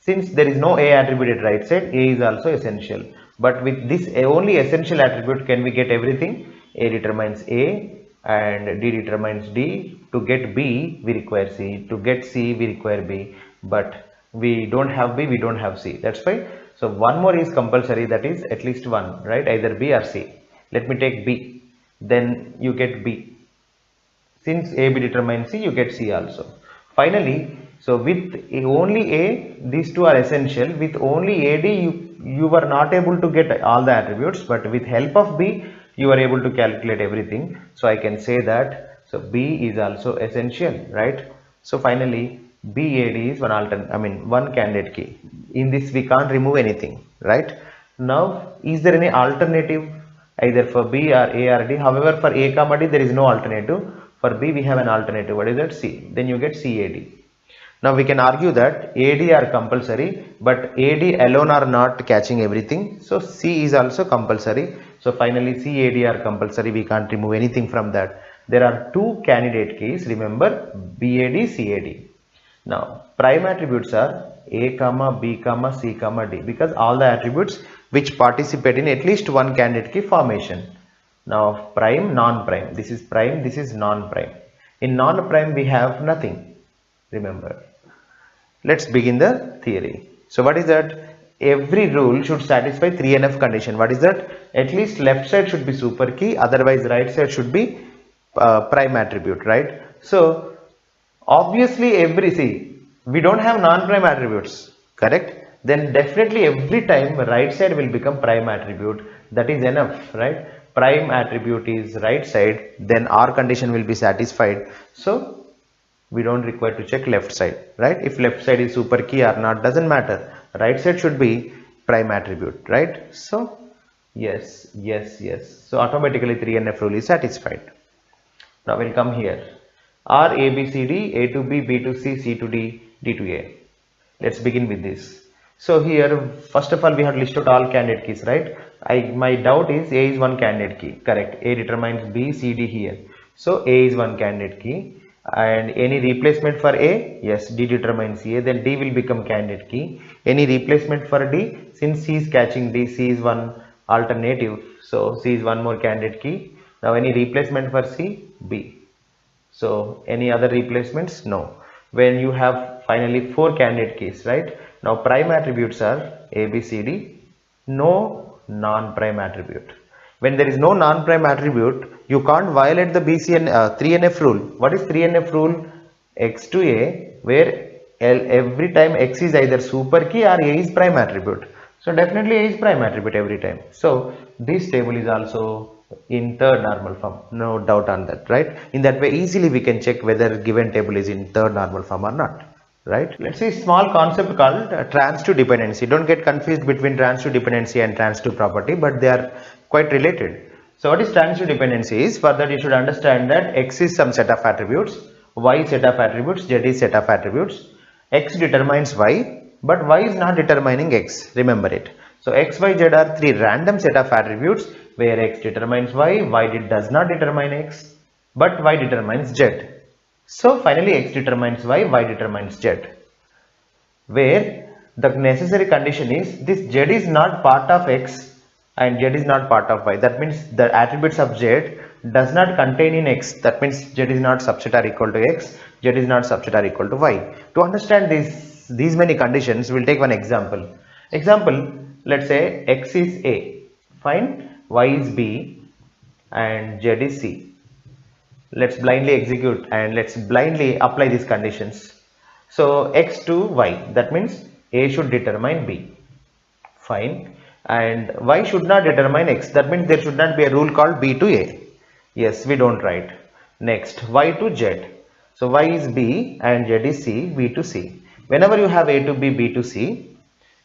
Since there is no A attribute at right side, A is also essential. But with this only essential attribute, can we get everything? A determines A and D determines D. To get B, we require C. To get C, we require B. But we don't have B, we don't have C. That's why. So one more is compulsory, that is at least one, right? Either B or C. Let me take B. Then you get B. Since A, B determines C, you get C also. Finally, so with only A, these two are essential. With only AD, you were not able to get all the attributes, but with help of B, you are able to calculate everything. So I can say that, so B is also essential, right? So finally, BAD is one candidate key. In this, we can't remove anything, right? Now, is there any alternative either for B or A or D? However, for A comma D, there is no alternative. For B, we have an alternative. What is that? C. Then you get CAD. Now we can argue that AD are compulsory, but AD alone are not catching everything. So C is also compulsory. So finally CAD are compulsory. We can't remove anything from that. There are two candidate keys. Remember, BAD, CAD. Now prime attributes are A comma B comma C comma D, because all the attributes which participate in at least one candidate key formation. Now prime, non-prime. This is prime, this is non-prime. In non-prime we have nothing. Remember. Let's begin the theory. So what is that? Every rule should satisfy 3NF condition. What is that? At least left side should be super key, otherwise right side should be prime attribute, right? So obviously we don't have non-prime attributes, correct? Then definitely every time right side will become prime attribute. That is enough, right? Prime attribute is right side, then our condition will be satisfied. So we don't require to check left side, right? If left side is super key or not, doesn't matter. Right side should be prime attribute, right? So yes. So automatically 3NF rule is satisfied. Now we'll come here. R A B C D, A to B, B to C, C to D, D to A. Let's begin with this. So here, first of all, we have listed all candidate keys, right? My doubt is A is one candidate key, correct? A determines B, C, D here. So A is one candidate key. And any replacement for A? Yes, D determines A, then D will become candidate key. Any replacement for D? Since C is catching D, C is one alternative. So C is one more candidate key. Now any replacement for C? B. So any other replacements? No. When you have finally four candidate keys, right? Now prime attributes are A, B, C, D. No non-prime attribute. When there is no non-prime attribute, you can't violate the BCN 3NF rule. What is 3NF rule? X to A, where every time X is either super key or A is prime attribute. So definitely A is prime attribute every time. So this table is also in third normal form. No doubt on that, right? In that way, easily we can check whether given table is in third normal form or not. Right? Let's see small concept called transitive dependency. Don't get confused between transitive dependency and transitive property, but they are quite related. So what is transitive dependency is, for that you should understand that X is some set of attributes, Y set of attributes, Z is set of attributes. X determines Y, but Y is not determining X. Remember it. So X, Y, Z are three random set of attributes where X determines Y does not determine X, but Y determines Z. So finally X determines Y determines Z, where the necessary condition is this Z is not part of X and Z is not part of Y. That means the attributes of Z does not contain in X. That means Z is not subset or equal to X, Z is not subset or equal to Y. To understand these many conditions, we'll take one example. Let's say X is A, fine, Y is B and Z is C. Let's blindly execute and let's blindly apply these conditions. So X to Y, that means A should determine B, fine, and Y should not determine X. That means there should not be a rule called B to A. Yes, we don't write. Next, Y to Z. So Y is B and Z is C, B to C. Whenever you have A to B, B to C,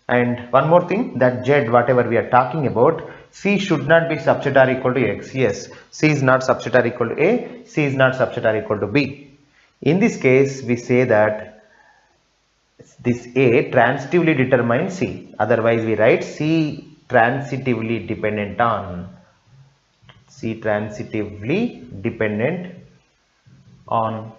and one more thing, that Z, whatever we are talking about, C should not be subset or equal to X. Yes, C is not subset or equal to A, C is not subset or equal to B. In this case, we say that this A transitively determines C. Otherwise we write C transitively dependent on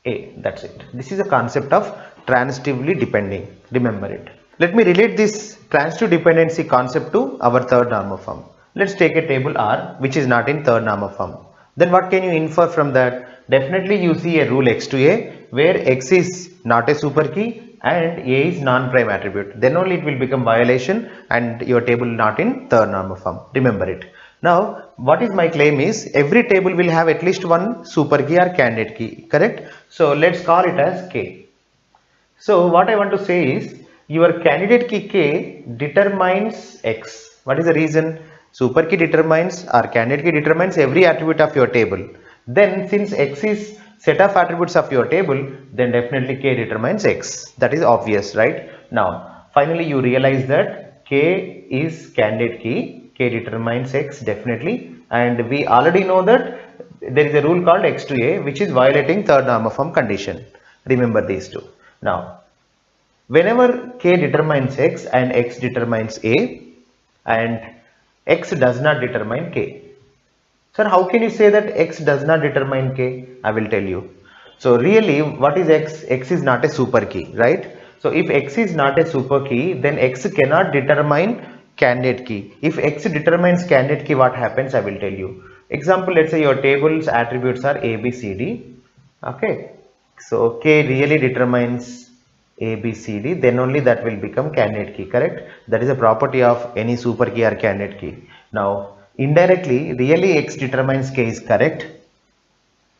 A. That's it. This is a concept of transitively depending. Remember it. Let me relate this transitive dependency concept to our third normal form. Let's take a table R which is not in third normal form. Then what can you infer from that? Definitely you see a rule X to A where X is not a super key and A is non-prime attribute. Then only it will become violation and your table not in third normal form. Remember it. Now what is my claim is every table will have at least one super key or candidate key, correct? So let's call it as K. So what I want to say is your candidate key K determines X. What is the reason? Super key determines or candidate key determines every attribute of your table. Then since X is set of attributes of your table, then definitely K determines X. That is obvious, right? Now finally you realize that K is candidate key. K determines X definitely, and we already know that there is a rule called X to A which is violating third normal form condition. Remember these two. Now, whenever K determines X and X determines A and X does not determine K. Sir, how can you say that X does not determine K? I will tell you. So really what is X? X is not a super key, right? So if X is not a super key, then X cannot determine candidate key. If X determines candidate key, what happens? I will tell you. Example, let's say your table's attributes are A, B, C, D. Okay. So K really determines A, B, C, D, then only that will become candidate key, correct? That is a property of any super key or candidate key. Now, indirectly, really X determines K is correct.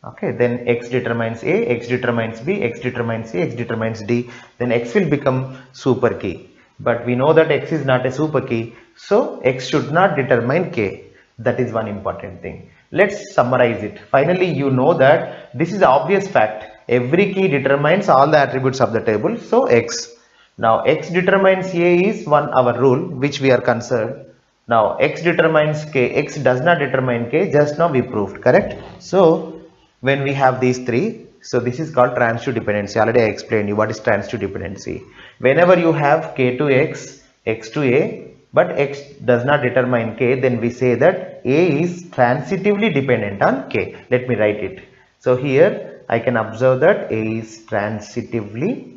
Okay, then X determines A, X determines B, X determines C, X determines D, then X will become super key. But we know that X is not a super key, so X should not determine K. That is one important thing. Let's summarize it. Finally, you know that this is obvious fact. Every key determines all the attributes of the table, so X. Now X determines A is one our rule which we are concerned. Now X determines K, X does not determine K, just now we proved, correct? So when we have these three, so this is called transitive dependency. Already I explained you what is transitive dependency. Whenever you have K to X, X to A, but X does not determine K, then we say that A is transitively dependent on K. Let me write it. So here I can observe that A is transitively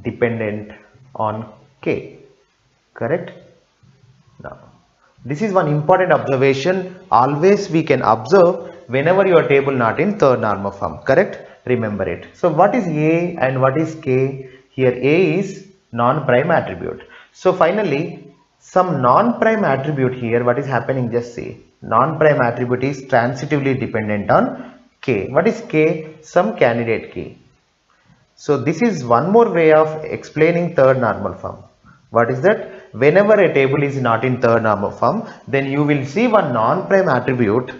dependent on K, correct? Now, this is one important observation. Always we can observe whenever your table not in third normal form, correct? Remember it. So what is A and what is K? Here A is non-prime attribute. So finally, some non-prime attribute here, what is happening? Just see. Non-prime attribute is transitively dependent on K. What is K? Some candidate key. So this is one more way of explaining third normal form. What is that? Whenever a table is not in third normal form, then you will see one non-prime attribute,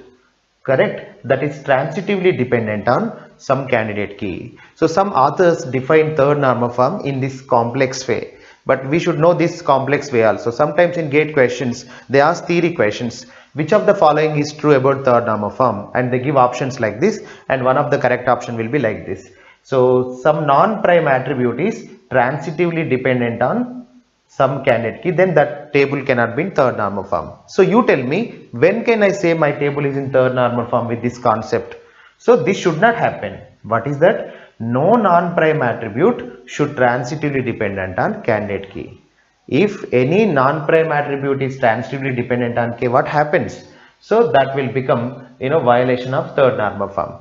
correct, that is transitively dependent on some candidate key. So some authors define third normal form in this complex way, but we should know this complex way also. Sometimes in GATE questions they ask theory questions, which of the following is true about third normal form, and they give options like this, and one of the correct option will be like this. So some non-prime attribute is transitively dependent on some candidate key, then that table cannot be in third normal form. So you tell me, when can I say my table is in third normal form with this concept? So this should not happen. What is that? No non-prime attribute should transitively dependent on candidate key. If any non-prime attribute is transitively dependent on K, what happens? So that will become, violation of third normal form.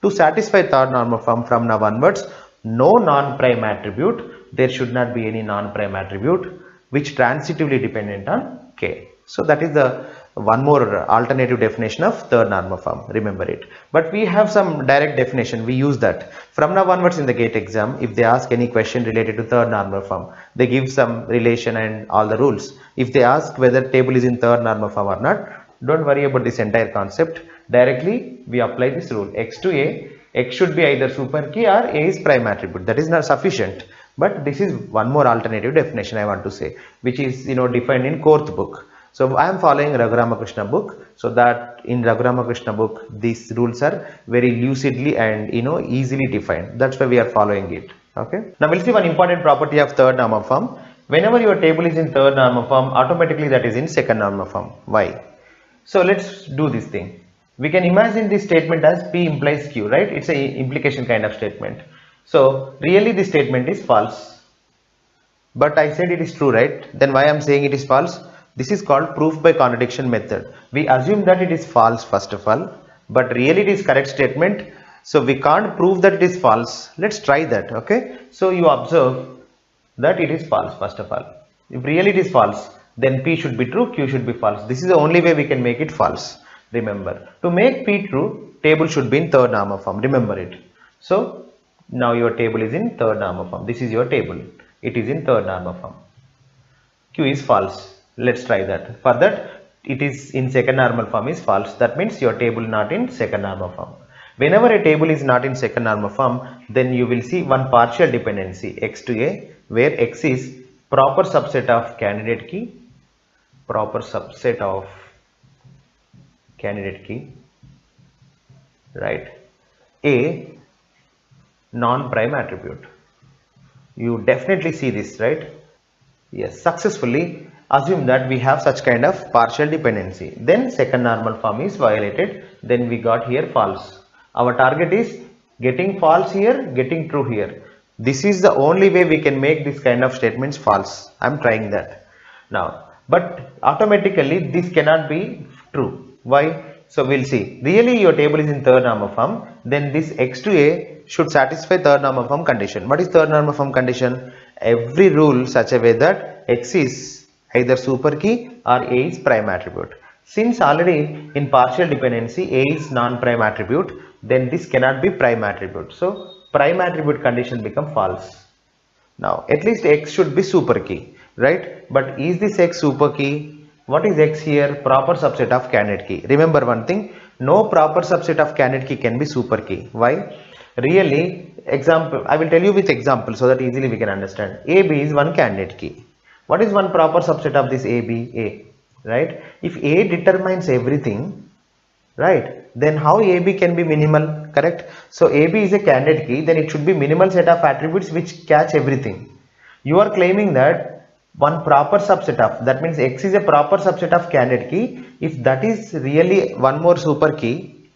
To satisfy third normal form from now onwards, no non-prime attribute, there should not be any non-prime attribute which transitively dependent on K. So that is the one more alternative definition of third normal form. Remember it. But we have some direct definition. We use that. From now onwards in the GATE exam, if they ask any question related to third normal form, they give some relation and all the rules. If they ask whether table is in third normal form or not, don't worry about this entire concept. Directly we apply this rule. X to A, X should be either super key or A is prime attribute. That is not sufficient. But this is one more alternative definition I want to say, which is defined in Korth book. So I am following Raghu Ramakrishna book, so that in Raghu Ramakrishna book these rules are very lucidly and easily defined. That's why we are following it. Okay. Now we'll see one important property of third normal form. Whenever your table is in third normal form, automatically that is in second normal form. Why? So let's do this thing. We can imagine this statement as P implies Q, right? It's a implication kind of statement. So really this statement is false. But I said it is true, right? Then why I'm saying it is false? This is called proof by contradiction method. We assume that it is false first of all, but really it is correct statement. So we can't prove that it is false. Let's try that, okay? So you observe that it is false first of all. If really it is false, then P should be true, Q should be false. This is the only way we can make it false. Remember, to make P true, table should be in third normal form. Remember it. So now your table is in third normal form. This is your table. It is in third normal form. Q is false. Let's try that. For that, it is in second normal form is false. That means your table not in second normal form. Whenever a table is not in second normal form, then you will see one partial dependency x to a, where x is proper subset of candidate key, proper subset of candidate key, right? A non-prime attribute. You definitely see this, right? Yes, successfully assume that we have such kind of partial dependency. Then second normal form is violated. Then we got here false. Our target is getting false here, getting true here. This is the only way we can make this kind of statements false. I'm trying that now. But automatically this cannot be true. Why? So we'll see. Really your table is in third normal form. Then this x to a should satisfy third normal form condition. What is third normal form condition? Every rule such a way that x is either super key or a is prime attribute. Since already in partial dependency a is non-prime attribute, then this cannot be prime attribute. So prime attribute condition become false. Now at least x should be super key, right? But is this x super key? What is x here? Proper subset of candidate key. Remember one thing, no proper subset of candidate key can be super key. Why? Really, example, I will tell you with example so that easily we can understand. AB is one candidate key. What is one proper subset of this AB? A, right? If A determines everything, right, then how AB can be minimal, correct? So AB is a candidate key, then it should be minimal set of attributes which catch everything. You are claiming that one proper subset of, that means X is a proper subset of candidate key. If that is really one more super key,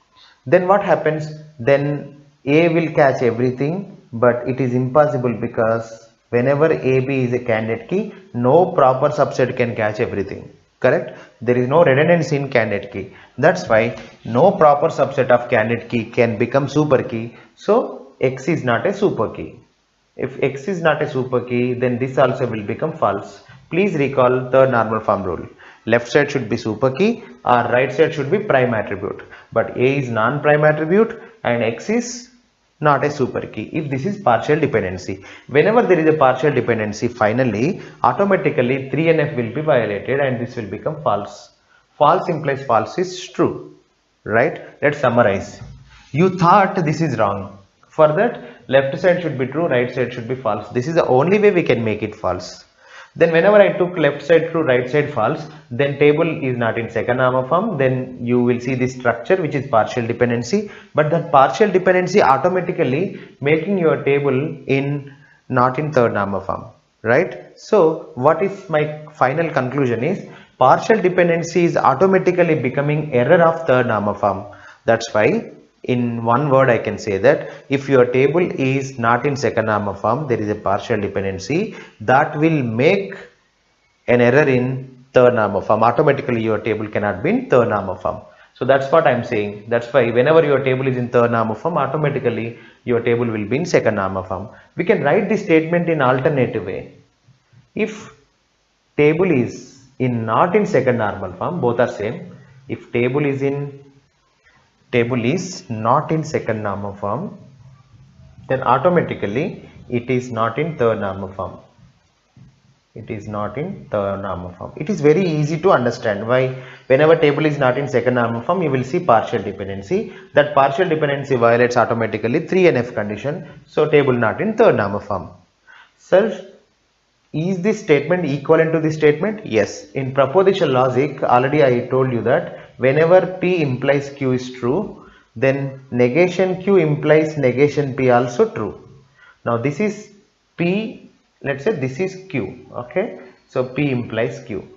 then what happens? Then A will catch everything, but it is impossible because whenever AB is a candidate key, no proper subset can catch everything. Correct? There is no redundancy in candidate key. That's why no proper subset of candidate key can become super key. So X is not a super key. If X is not a super key, then this also will become false. Please recall third normal form rule. Left side should be super key or right side should be prime attribute. But A is non-prime attribute and X is not a super key if this is partial dependency. Whenever there is a partial dependency, finally automatically 3NF will be violated and this will become false. False implies false is true, right? Let's summarize. You thought this is wrong. For that, left side should be true, right side should be false. This is the only way we can make it false. Then whenever I took left side true, right side false, then table is not in second normal form. Then you will see this structure which is partial dependency. But that partial dependency automatically making your table in not in third normal form, right? So what is my final conclusion is partial dependency is automatically becoming error of third normal form. That's why in one word I can say that if your table is not in second normal form, there is a partial dependency that will make an error in third normal form. Automatically your table cannot be in third normal form. So that's what I'm saying. That's why whenever your table is in third normal form, automatically your table will be in second normal form. We can write this statement in alternative way. If table is in not in second normal form, both are same. If table is not in second normal form, then automatically it is not in third normal form. It is not in third normal form. It is very easy to understand why whenever table is not in second normal form, you will see partial dependency. That partial dependency violates automatically 3NF condition. So table not in third normal form. Sir, is this statement equivalent to this statement? Yes. In propositional logic, already I told you that whenever P implies Q is true, then negation Q implies negation P also true. Now this is P, let's say this is Q, okay? So P implies Q.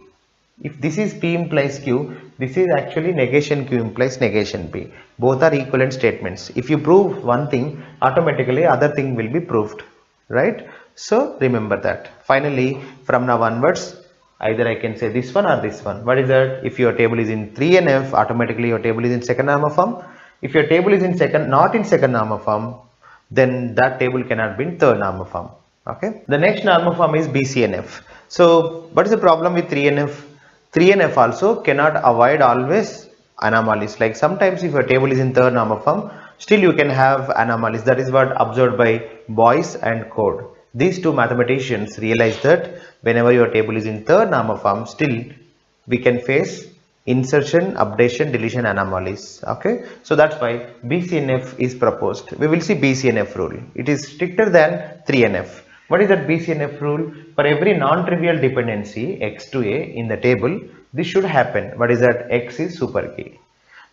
If this is P implies Q, this is actually negation Q implies negation P. Both are equivalent statements. If you prove one thing, automatically other thing will be proved, right? So remember that. Finally, from now onwards, either I can say this one or this one. What is that? If your table is in 3NF, automatically your table is in second normal form. If your table is in not in second normal form, then that table cannot be in third normal form. Okay. The next normal form is BCNF. So what is the problem with 3NF? 3NF also cannot avoid always anomalies. Like sometimes if your table is in third normal form, still you can have anomalies. That is what observed by Boyce and Code. These two mathematicians realized that whenever your table is in third normal form, still we can face insertion, updation, deletion anomalies. Okay, so that's why BCNF is proposed. We will see BCNF rule. It is stricter than 3NF. What is that BCNF rule? For every non-trivial dependency x to a in the table, this should happen. What is that? X is super key.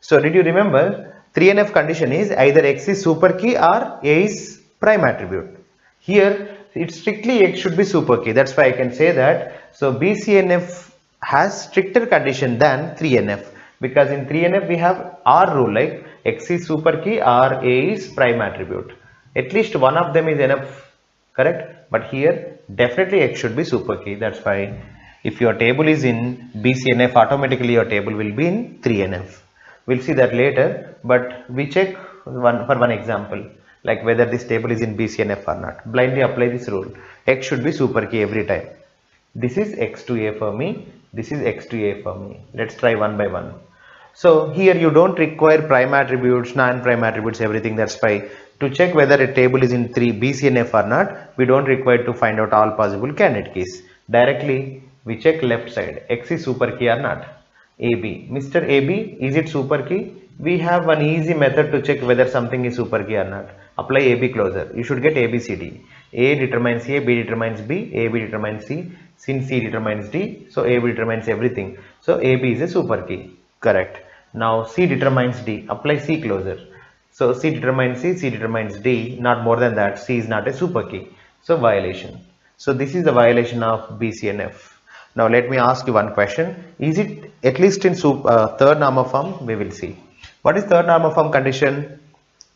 So did you remember 3NF condition is either x is super key or a is prime attribute. Here it's strictly x should be super key. That's why I can say that. So BCNF has stricter condition than 3NF, because in 3NF we have R rule, like x is super key or a is prime attribute. At least one of them is enough, correct? But here definitely x should be super key. That's why if your table is in BCNF, automatically your table will be in 3NF. We'll see that later, but we check one example, like whether this table is in BCNF or not. Blindly apply this rule. X should be super key every time. This is x to a for me, this is x to a for me. Let's try one by one. So here you don't require prime attributes, non-prime attributes, everything. That's why to check whether a table is in 3 BCNF or not, we don't require to find out all possible candidate keys. Directly we check left side, x is super key or not. AB, Mr. AB, is it super key? We have one easy method to check whether something is super key or not. Apply AB closure. You should get ABCD. A determines A, B determines B, AB determines C, since C determines D, so AB determines everything. So AB is a super key. Correct. Now C determines D. Apply C closure. So C determines C, C determines D. Not more than that. C is not a super key. So violation. So this is the violation of BCNF. Now let me ask you one question. Is it at least in third normal form? We will see. What is third normal form condition?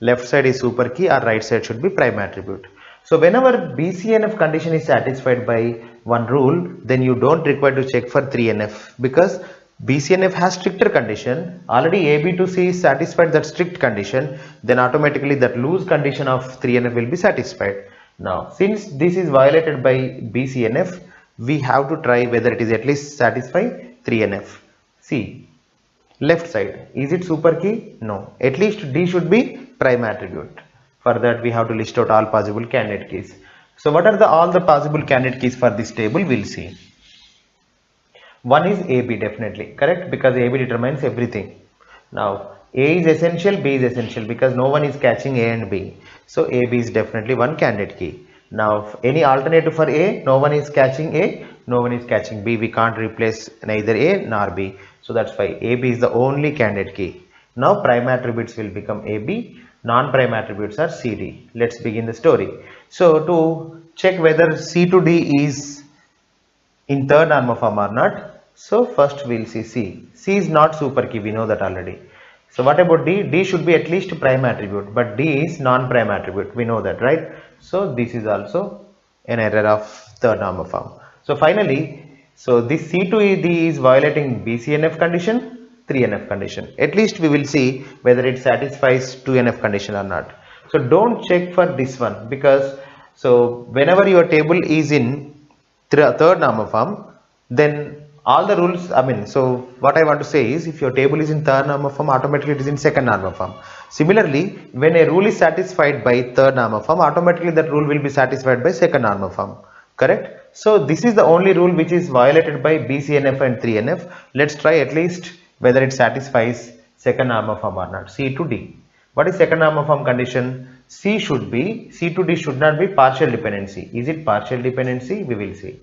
Left side is super key or right side should be prime attribute. So whenever BCNF condition is satisfied by one rule, then you don't require to check for 3NF, because BCNF has stricter condition. Already AB to C is satisfied that strict condition, then automatically that loose condition of 3NF will be satisfied. Now since this is violated by BCNF, we have to try whether it is at least satisfy 3NF. See, left side, is it super key? No. At least D should be prime attribute. For that we have to list out all possible candidate keys. So what are all the possible candidate keys for this table? We'll see. One is AB, definitely correct, because AB determines everything. Now A is essential, B is essential, because no one is catching A and B. So AB is definitely one candidate key. Now any alternative for A, no one is catching A, no one is catching B. We can't replace neither A nor B. So that's why AB is the only candidate key. Now prime attributes will become AB, non-prime attributes are CD. Let's begin the story. So to check whether C to D is in third normal form or not, so first we'll see C. C is not super key, we know that already. So what about D? D should be at least prime attribute, but D is non-prime attribute, we know that, right? So this is also an error of third normal form. So finally, so this C to D is violating BCNF condition, 3NF condition. At least we will see whether it satisfies 2NF condition or not. So don't check for this one, because so whenever your table is in third normal form, then all the rules, so what I want to say is, if your table is in third normal form, automatically it is in second normal form. Similarly, when a rule is satisfied by third normal form, automatically that rule will be satisfied by second normal form. Correct? So this is the only rule which is violated by BCNF and 3NF. Let's try at least whether it satisfies second normal form or not. C to D. What is second normal form condition? C to D should not be partial dependency. Is it partial dependency? We will see.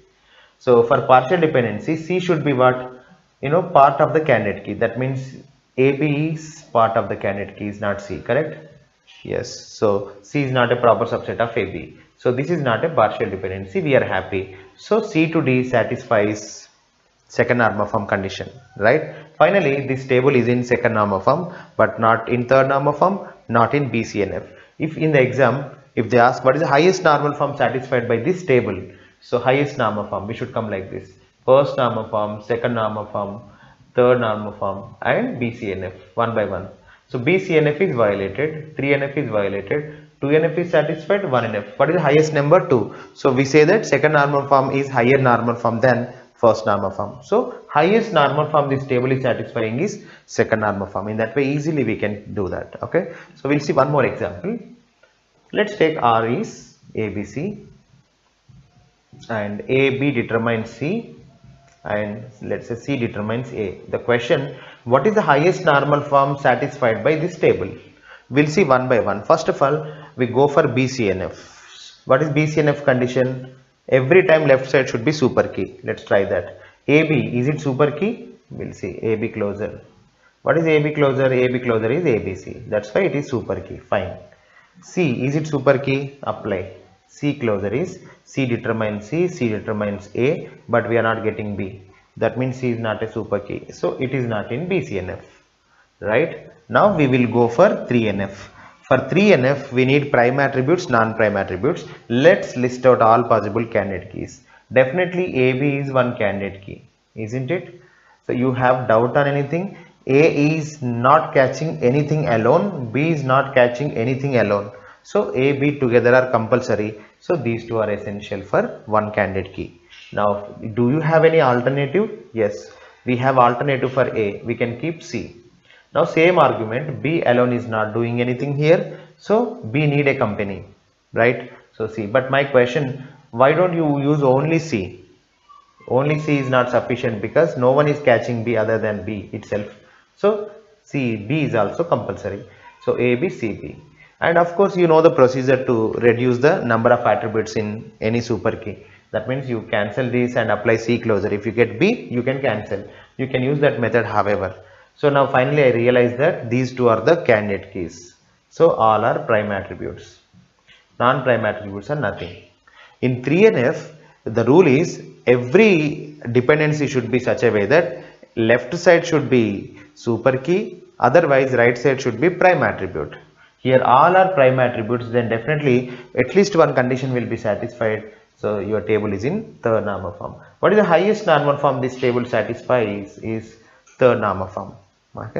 So for partial dependency, C should be what? Part of the candidate key. That means AB is part of the candidate key, is not C, correct? Yes. So C is not a proper subset of AB. So this is not a partial dependency, we are happy. So C to D satisfies second normal form condition, right? Finally, this table is in second normal form but not in third normal form, not in BCNF. If in the exam, if they ask what is the highest normal form satisfied by this table, so highest normal form, we should come like this: first normal form, second normal form, third normal form, and BCNF one by one. So BCNF is violated, 3NF is violated, 2NF is satisfied, 1NF. What is the highest number? 2. So we say that second normal form is higher normal form than first normal form. So highest normal form this table is satisfying is second normal form. In that way easily we can do that. Okay. So we'll see one more example. Let's take R is ABC and AB determines C and let's say C determines A. The question, what is the highest normal form satisfied by this table? We'll see one by one. First of all, we go for BCNF. What is BCNF condition? Every time left side should be super key. Let's try that. AB, is it super key? We'll see. AB closer. What is AB closer? AB closer is ABC. That's why it is super key. Fine. C, is it super key? Apply. C closer is C determines C, C determines A, but we are not getting B. That means C is not a super key. So it is not in BCNF. Right? Now we will go for 3NF. For 3NF, we need prime attributes, non-prime attributes. Let's list out all possible candidate keys. Definitely AB is one candidate key, isn't it? So you have doubt on anything? A is not catching anything alone, B is not catching anything alone. So A, B together are compulsory. So these two are essential for one candidate key. Now, do you have any alternative? Yes, we have alternative for A. We can keep C. Now same argument, B alone is not doing anything here. So B need a company, right? So C. But my question, why don't you use only C? Only C is not sufficient because no one is catching B other than B itself. So B is also compulsory. So A, B, C, B. And of course, you know the procedure to reduce the number of attributes in any super key. That means you cancel this and apply C closer. If you get B, you can cancel. You can use that method however. So now finally I realize that these two are the candidate keys. So all are prime attributes. Non-prime attributes are nothing. In 3NF, the rule is every dependency should be such a way that left side should be super key, otherwise right side should be prime attribute. Here all are prime attributes, then definitely at least one condition will be satisfied. So your table is in third normal form. What is the highest normal form this table satisfies is third normal form. Okay.